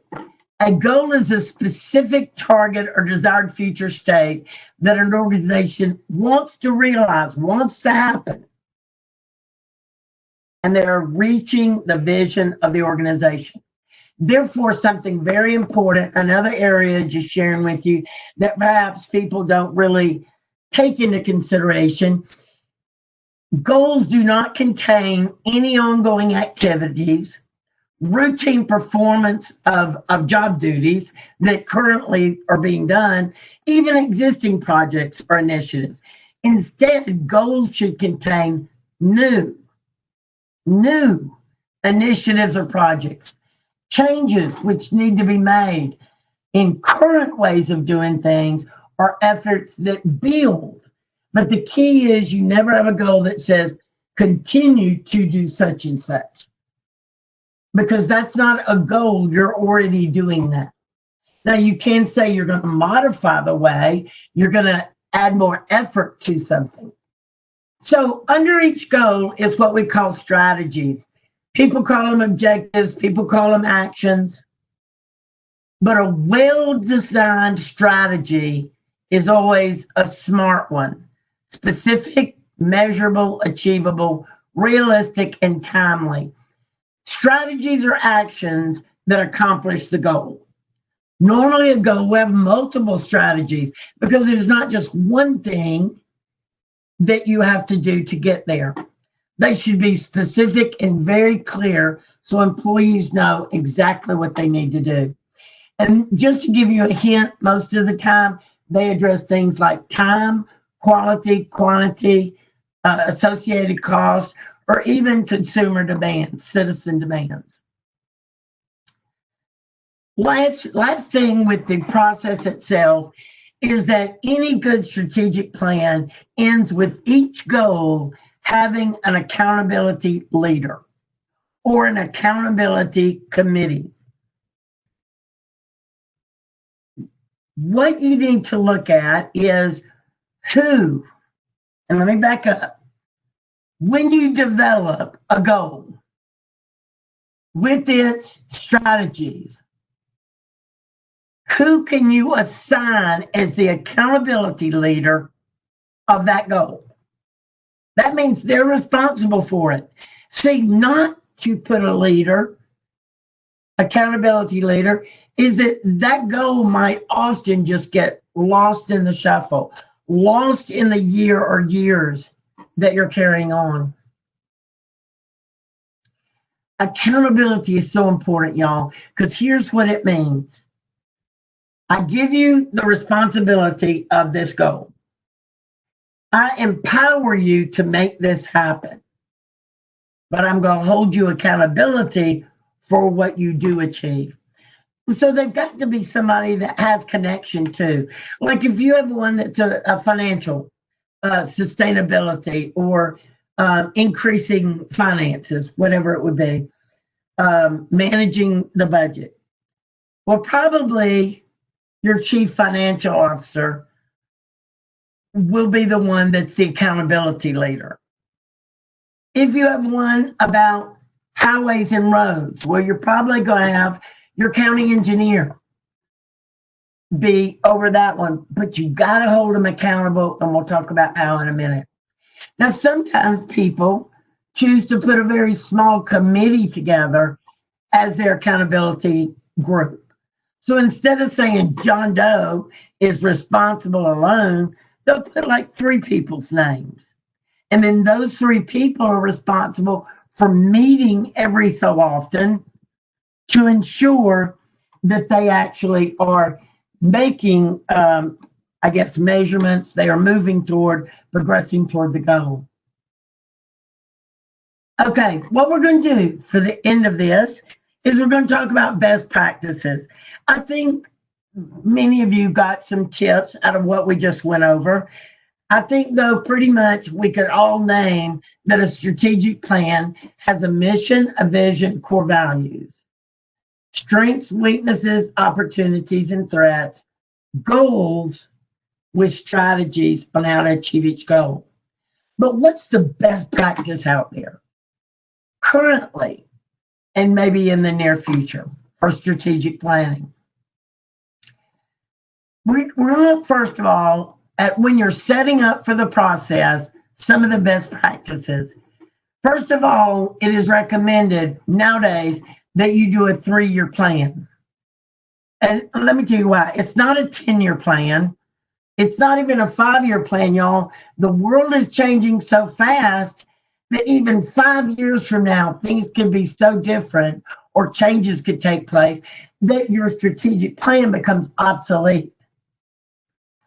A goal is a specific target or desired future state that an organization wants to realize, wants to happen. And they're reaching the vision of the organization. Therefore, something very important, another area just sharing with you that perhaps people don't really take into consideration. Goals do not contain any ongoing activities, routine performance of job duties that currently are being done, even existing projects or initiatives. Instead, goals should contain new initiatives or projects, changes which need to be made in current ways of doing things or efforts that build. But the key is you never have a goal that says continue to do such and such. Because that's not a goal, you're already doing that. Now you can say you're going to modify the way, you're going to add more effort to something. So under each goal is what we call strategies. People call them objectives, people call them actions. But a well-designed strategy is always a smart one. Specific, measurable, achievable, realistic, and timely. Strategies are actions that accomplish the goal. Normally a goal will have multiple strategies because there's not just one thing that you have to do to get there. They should be specific and very clear so employees know exactly what they need to do. And just to give you a hint, most of the time they address things like time, quality, quantity, associated costs, or even consumer demands, citizen demands. Last thing with the process itself is that any good strategic plan ends with each goal having an accountability leader or an accountability committee. What you need to look at is who, and let me back up. When you develop a goal with its strategies, who can you assign as the accountability leader of that goal? That means they're responsible for it. See, not to put a leader, accountability leader, is that that goal might often just get lost in the shuffle, lost in the year or years that you're carrying on. Accountability is so important, y'all, because here's what it means. I give you the responsibility of this goal. I empower you to make this happen, but I'm going to hold you accountability for what you do achieve. So they've got to be somebody that has connection to, like if you have one that's a financial sustainability or increasing finances, whatever it would be, managing the budget. Well, probably your chief financial officer will be the one that's the accountability leader. If you have one about highways and roads, well, you're probably going to have your county engineer be over that one, but you got to hold them accountable, and we'll talk about how in a minute. Now, sometimes people choose to put a very small committee together as their accountability group. So instead of saying John Doe is responsible alone, they'll put like 3 people's names. And then those 3 people are responsible for meeting every so often to ensure that they actually are making, measurements. They are moving toward, progressing toward the goal. Okay, what we're going to do for the end of this is we're going to talk about best practices. I think many of you got some tips out of what we just went over. I think, though, pretty much we could all name that a strategic plan has a mission, a vision, core values, strengths, weaknesses, opportunities, and threats, goals with strategies on how to achieve each goal. But what's the best practice out there currently and maybe in the near future for strategic planning? We're going to look, first of all, at when you're setting up for the process, some of the best practices. First of all, it is recommended nowadays that you do a 3-year plan. And let me tell you why. It's not a 10-year plan. It's not even a 5-year plan, y'all. The world is changing so fast that even 5 years from now, things can be so different or changes could take place that your strategic plan becomes obsolete.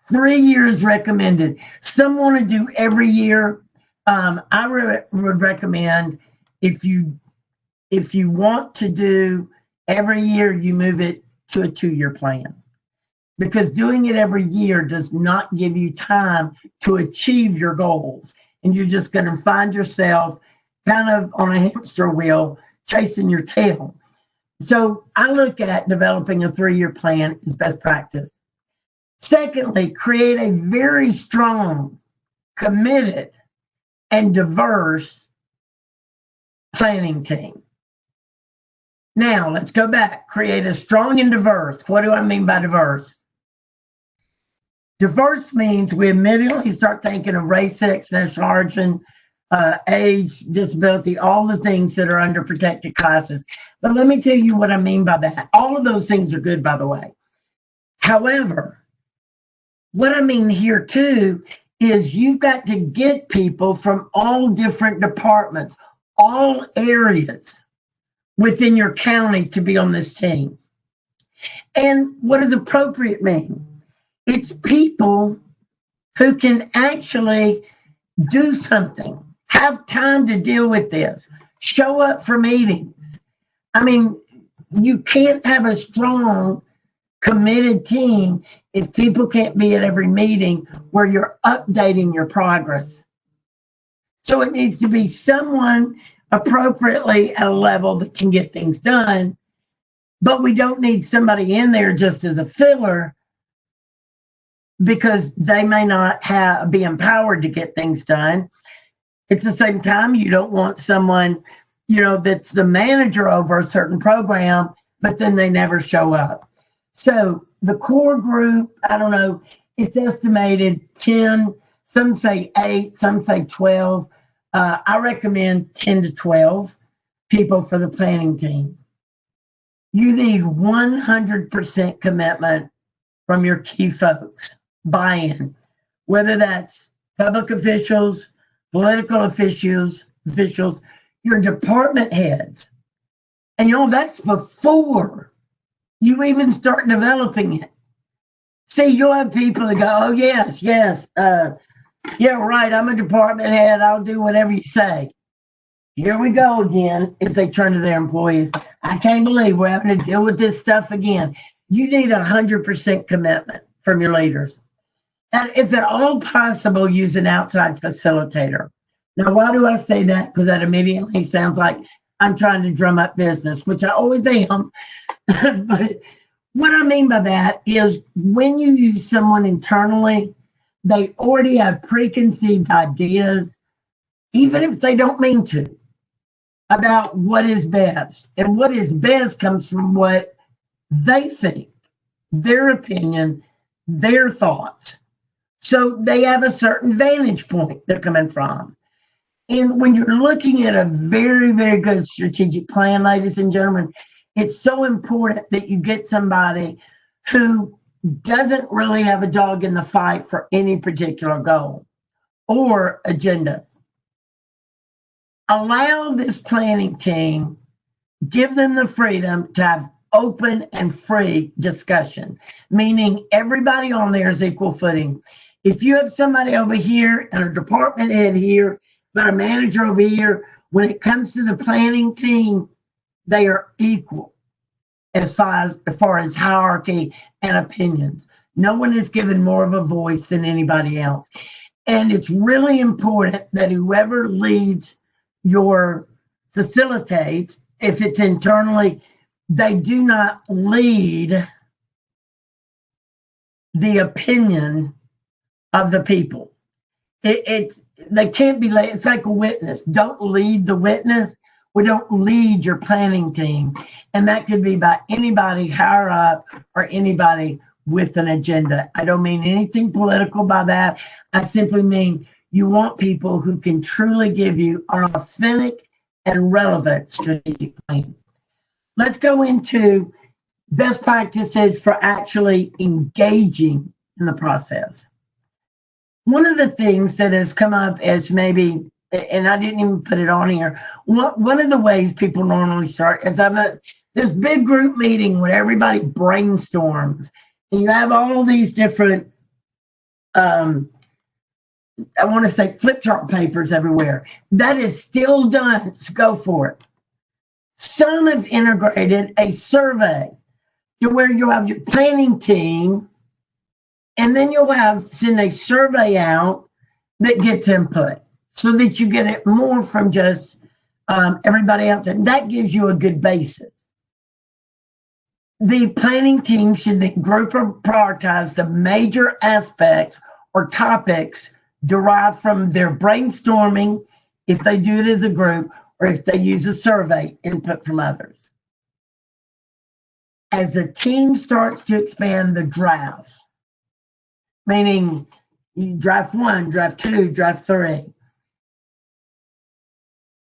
3 years recommended. Some want to do every year. I would recommend if you want to do every year, you move it to a 2-year plan, because doing it every year does not give you time to achieve your goals. And you're just going to find yourself kind of on a hamster wheel chasing your tail. So I look at developing a 3-year plan as best practice. Secondly, create a very strong, committed, and diverse planning team. Now, let's go back. Create a strong and diverse. What do I mean by diverse? Diverse means we immediately start thinking of race, sex, national origin, age, disability, all the things that are under protected classes. But let me tell you what I mean by that. All of those things are good, by the way. However, what I mean here too is you've got to get people from all different departments, all areas within your county to be on this team. And what does appropriate mean? It's people who can actually do something, have time to deal with this, show up for meetings. I mean, you can't have a strong, committed team if people can't be at every meeting where you're updating your progress. So it needs to be someone appropriately at a level that can get things done, but we don't need somebody in there just as a filler, because they may not be empowered to get things done. At the same time, you don't want someone, that's the manager over a certain program, but then they never show up. So the core group, I don't know, it's estimated 10, some say 8, some say 12 I recommend 10 to 12 people for the planning team. You need 100% commitment from your key folks, buy-in, whether that's public officials, political officials, your department heads. And that's before you even start developing it. See, you'll have people that go, oh, yes, yeah, right, I'm a department head, I'll do whatever you say. Here we go again, if they turn to their employees. I can't believe we're having to deal with this stuff again. You need 100% commitment from your leaders. And if at all possible, use an outside facilitator. Now, why do I say that? Because that immediately sounds like I'm trying to drum up business, which I always am. But what I mean by that is when you use someone internally, they already have preconceived ideas, even if they don't mean to, about what is best. And what is best comes from what they think, their opinion, their thoughts. So they have a certain vantage point they're coming from. And when you're looking at a very, very good strategic plan, ladies and gentlemen, it's so important that you get somebody who doesn't really have a dog in the fight for any particular goal or agenda. Allow this planning team, give them the freedom to have open and free discussion, meaning everybody on there is equal footing. If you have somebody over here and a department head here, but a manager over here, when it comes to the planning team, they are equal as far as hierarchy and opinions. No one is given more of a voice than anybody else. And it's really important that whoever leads your facilitates, if it's internally, they do not lead the opinion of the people. They can't be led. It's like a witness. Don't lead the witness. We don't lead your planning team. And that could be by anybody higher up or anybody with an agenda. I don't mean anything political by that. I simply mean you want people who can truly give you an authentic and relevant strategic plan. Let's go into best practices for actually engaging in the process. One of the things that has come up as maybe, and I didn't even put it on here, one of the ways people normally start is this big group meeting where everybody brainstorms, and you have all these different, I want to say flip chart papers everywhere. That is still done, so go for it. Some have integrated a survey where you have your planning team, and then you'll send a survey out that gets input so that you get it more from just everybody else. And that gives you a good basis. The planning team should then group or prioritize the major aspects or topics derived from their brainstorming, if they do it as a group, or if they use a survey input from others. As the team starts to expand the drafts, meaning draft 1, draft 2, draft 3.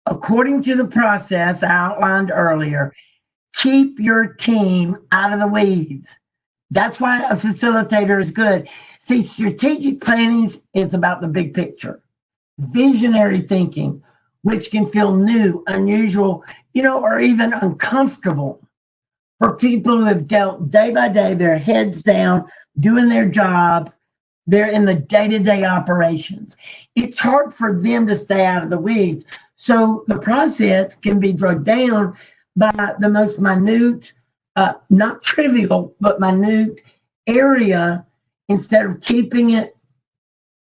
According to the process I outlined earlier, keep your team out of the weeds. That's why a facilitator is good. See, strategic planning is about the big picture. Visionary thinking, which can feel new, unusual, or even uncomfortable for people who have dealt day by day, their heads down, doing their job. They're in the day-to-day operations. It's hard for them to stay out of the weeds. So the process can be drugged down by the most minute, not trivial, but minute area, instead of keeping it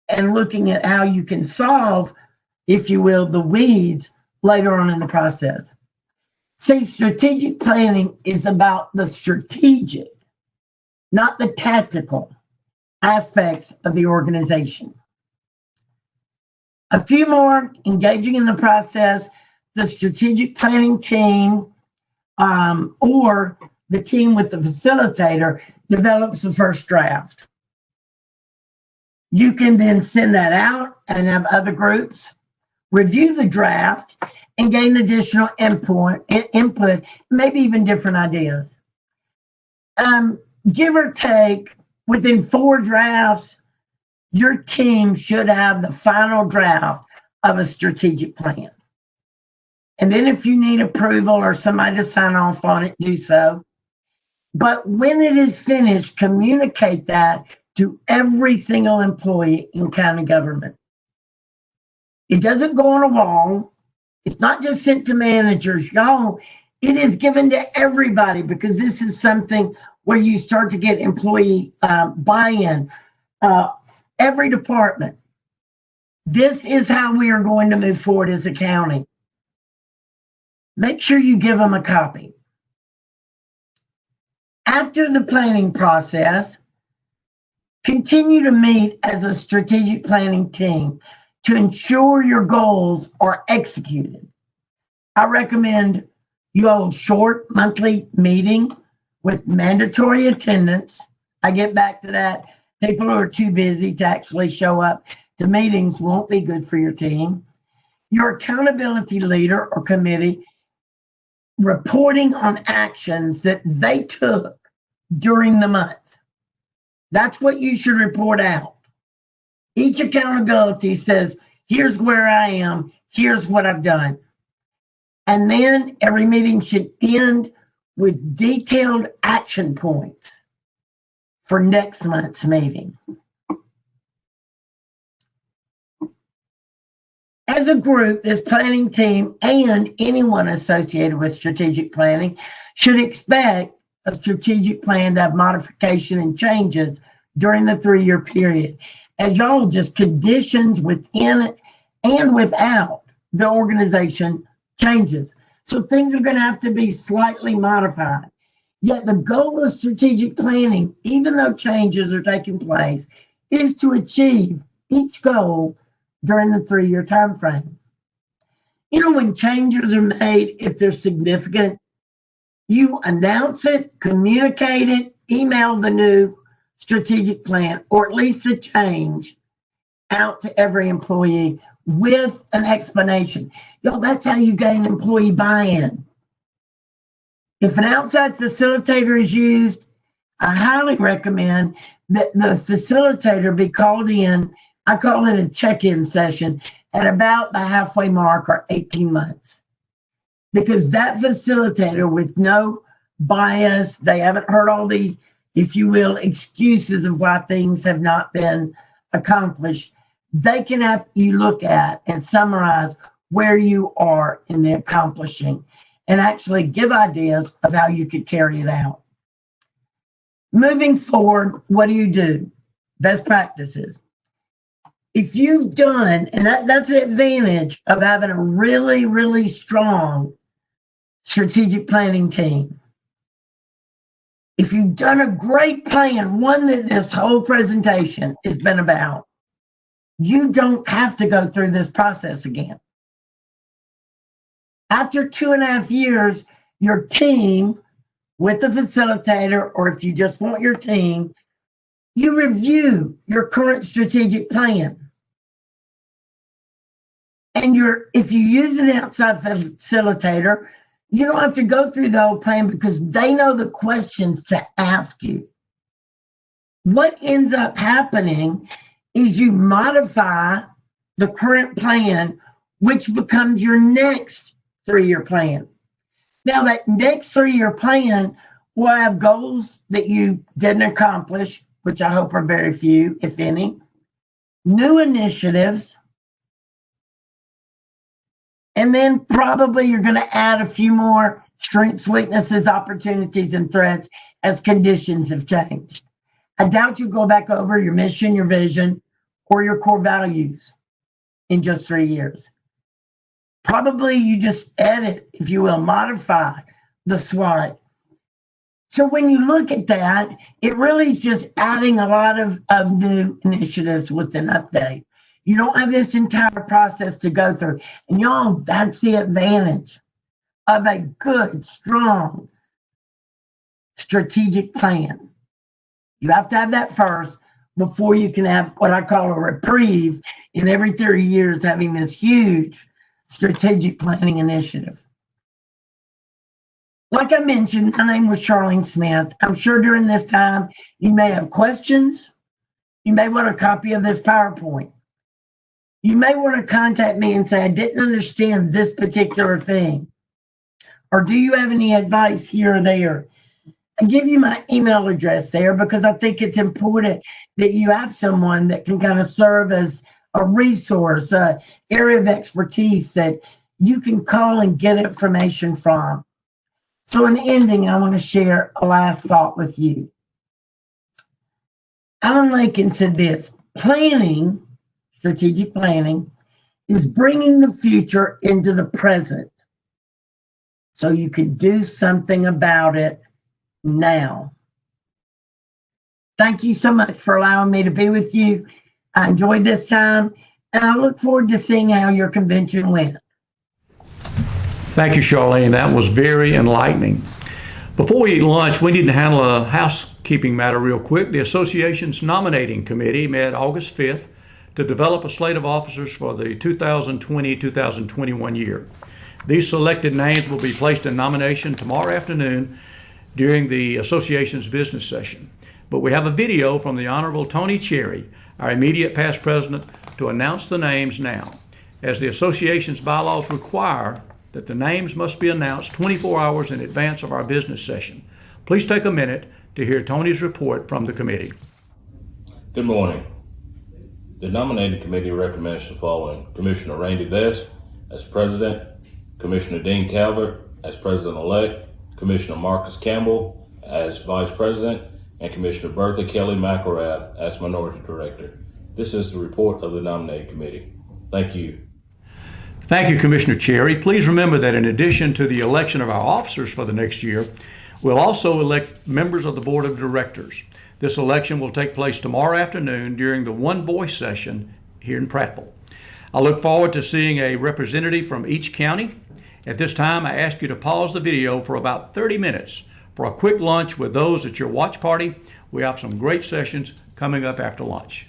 and looking at how you can solve, if you will, the weeds later on in the process. See, strategic planning is about the strategic, not the tactical aspects of the organization. A few more: engaging in the process, the strategic planning team or the team with the facilitator develops the first draft. You can then send that out and have other groups review the draft, and gain additional input, maybe even different ideas. Give or take, within 4 drafts, your team should have the final draft of a strategic plan. And then if you need approval or somebody to sign off on it, do so. But when it is finished, communicate that to every single employee in county government. It doesn't go on a wall. It's not just sent to managers, y'all. It is given to everybody, because this is something where you start to get employee buy-in. Every department. This is how we are going to move forward as a county. Make sure you give them a copy. After the planning process, continue to meet as a strategic planning team to ensure your goals are executed. I recommend you hold short monthly meeting with mandatory attendance. I get back to that. People who are too busy to actually show up to meetings won't be good for your team. Your accountability leader or committee reporting on actions that they took during the month. That's what you should report out. Each accountability says, here's where I am, here's what I've done. And then every meeting should end with detailed action points for next month's meeting. As a group, this planning team and anyone associated with strategic planning should expect a strategic plan to have modification and changes during the 3-year period, as y'all just conditions within and without the organization changes. So things are going to have to be slightly modified. Yet the goal of strategic planning, even though changes are taking place, is to achieve each goal during the 3-year time frame. You know, when changes are made, if they're significant, you announce it, communicate it, email the new strategic plan, or at least the change, out to every employee with an explanation. Yo, that's how you gain employee buy-in. If an outside facilitator is used, I highly recommend that the facilitator be called in. I call it a check-in session at about the halfway mark or 18 months. Because that facilitator with no bias, they haven't heard all the, if you will, excuses of why things have not been accomplished. They can have you look at and summarize where you are in the accomplishing and actually give ideas of how you could carry it out. Moving forward, what do? Best practices. If you've done, and that's the advantage of having a really, really strong strategic planning team. If you've done a great plan, one that this whole presentation has been about, you don't have to go through this process again. After 2.5 years, your team with the facilitator, or if you just want your team, you review your current strategic plan. And if you use an outside facilitator, you don't have to go through the whole plan because they know the questions to ask you. What ends up happening is you modify the current plan, which becomes your next 3-year plan. Now, that next 3-year plan will have goals that you didn't accomplish, which I hope are very few, if any, new initiatives, and then probably you're going to add a few more strengths, weaknesses, opportunities, and threats as conditions have changed. I doubt you go back over your mission, your vision, or your core values in just 3 years. Probably you just edit, if you will, modify the SWOT. So when you look at that, it really is just adding a lot of new initiatives with an update. You don't have this entire process to go through. And y'all, that's the advantage of a good, strong strategic plan. You have to have that first, before you can have what I call a reprieve in every 30 years having this huge strategic planning initiative. Like I mentioned, my name was Charlene Smith. I'm sure during this time you may have questions. You may want a copy of this PowerPoint. You may want to contact me and say, I didn't understand this particular thing. Or do you have any advice here or there? I give you my email address there because I think it's important that you have someone that can kind of serve as a resource, an area of expertise that you can call and get information from. So in ending, I want to share a last thought with you. Alan Lincoln said this: planning, strategic planning, is bringing the future into the present so you can do something about it now. Thank you so much for allowing me to be with you. I enjoyed this time, and I look forward to seeing how your convention went. Thank you, Charlene. That was very enlightening. Before we eat lunch, we need to handle a housekeeping matter real quick. The association's nominating committee met August 5th to develop a slate of officers for the 2020-2021 year. These selected names will be placed in nomination tomorrow afternoon during the association's business session. But we have a video from the Honorable Tony Cherry, our immediate past president, to announce the names now. As the association's bylaws require that the names must be announced 24 hours in advance of our business session. Please take a minute to hear Tony's report from the committee. Good morning. The nominating committee recommends the following: Commissioner Randy Vest as president, Commissioner Dean Calvert as president-elect, Commissioner Marcus Campbell as vice president, and Commissioner Bertha Kelly McElrath as minority director. This is the report of the nominating committee. Thank you. Thank you, Commissioner Cherry. Please remember that in addition to the election of our officers for the next year, we'll also elect members of the board of directors. This election will take place tomorrow afternoon during the One Voice session here in Prattville. I look forward to seeing a representative from each county. At this time, I ask you to pause the video for about 30 minutes for a quick lunch with those at your watch party. We have some great sessions coming up after lunch.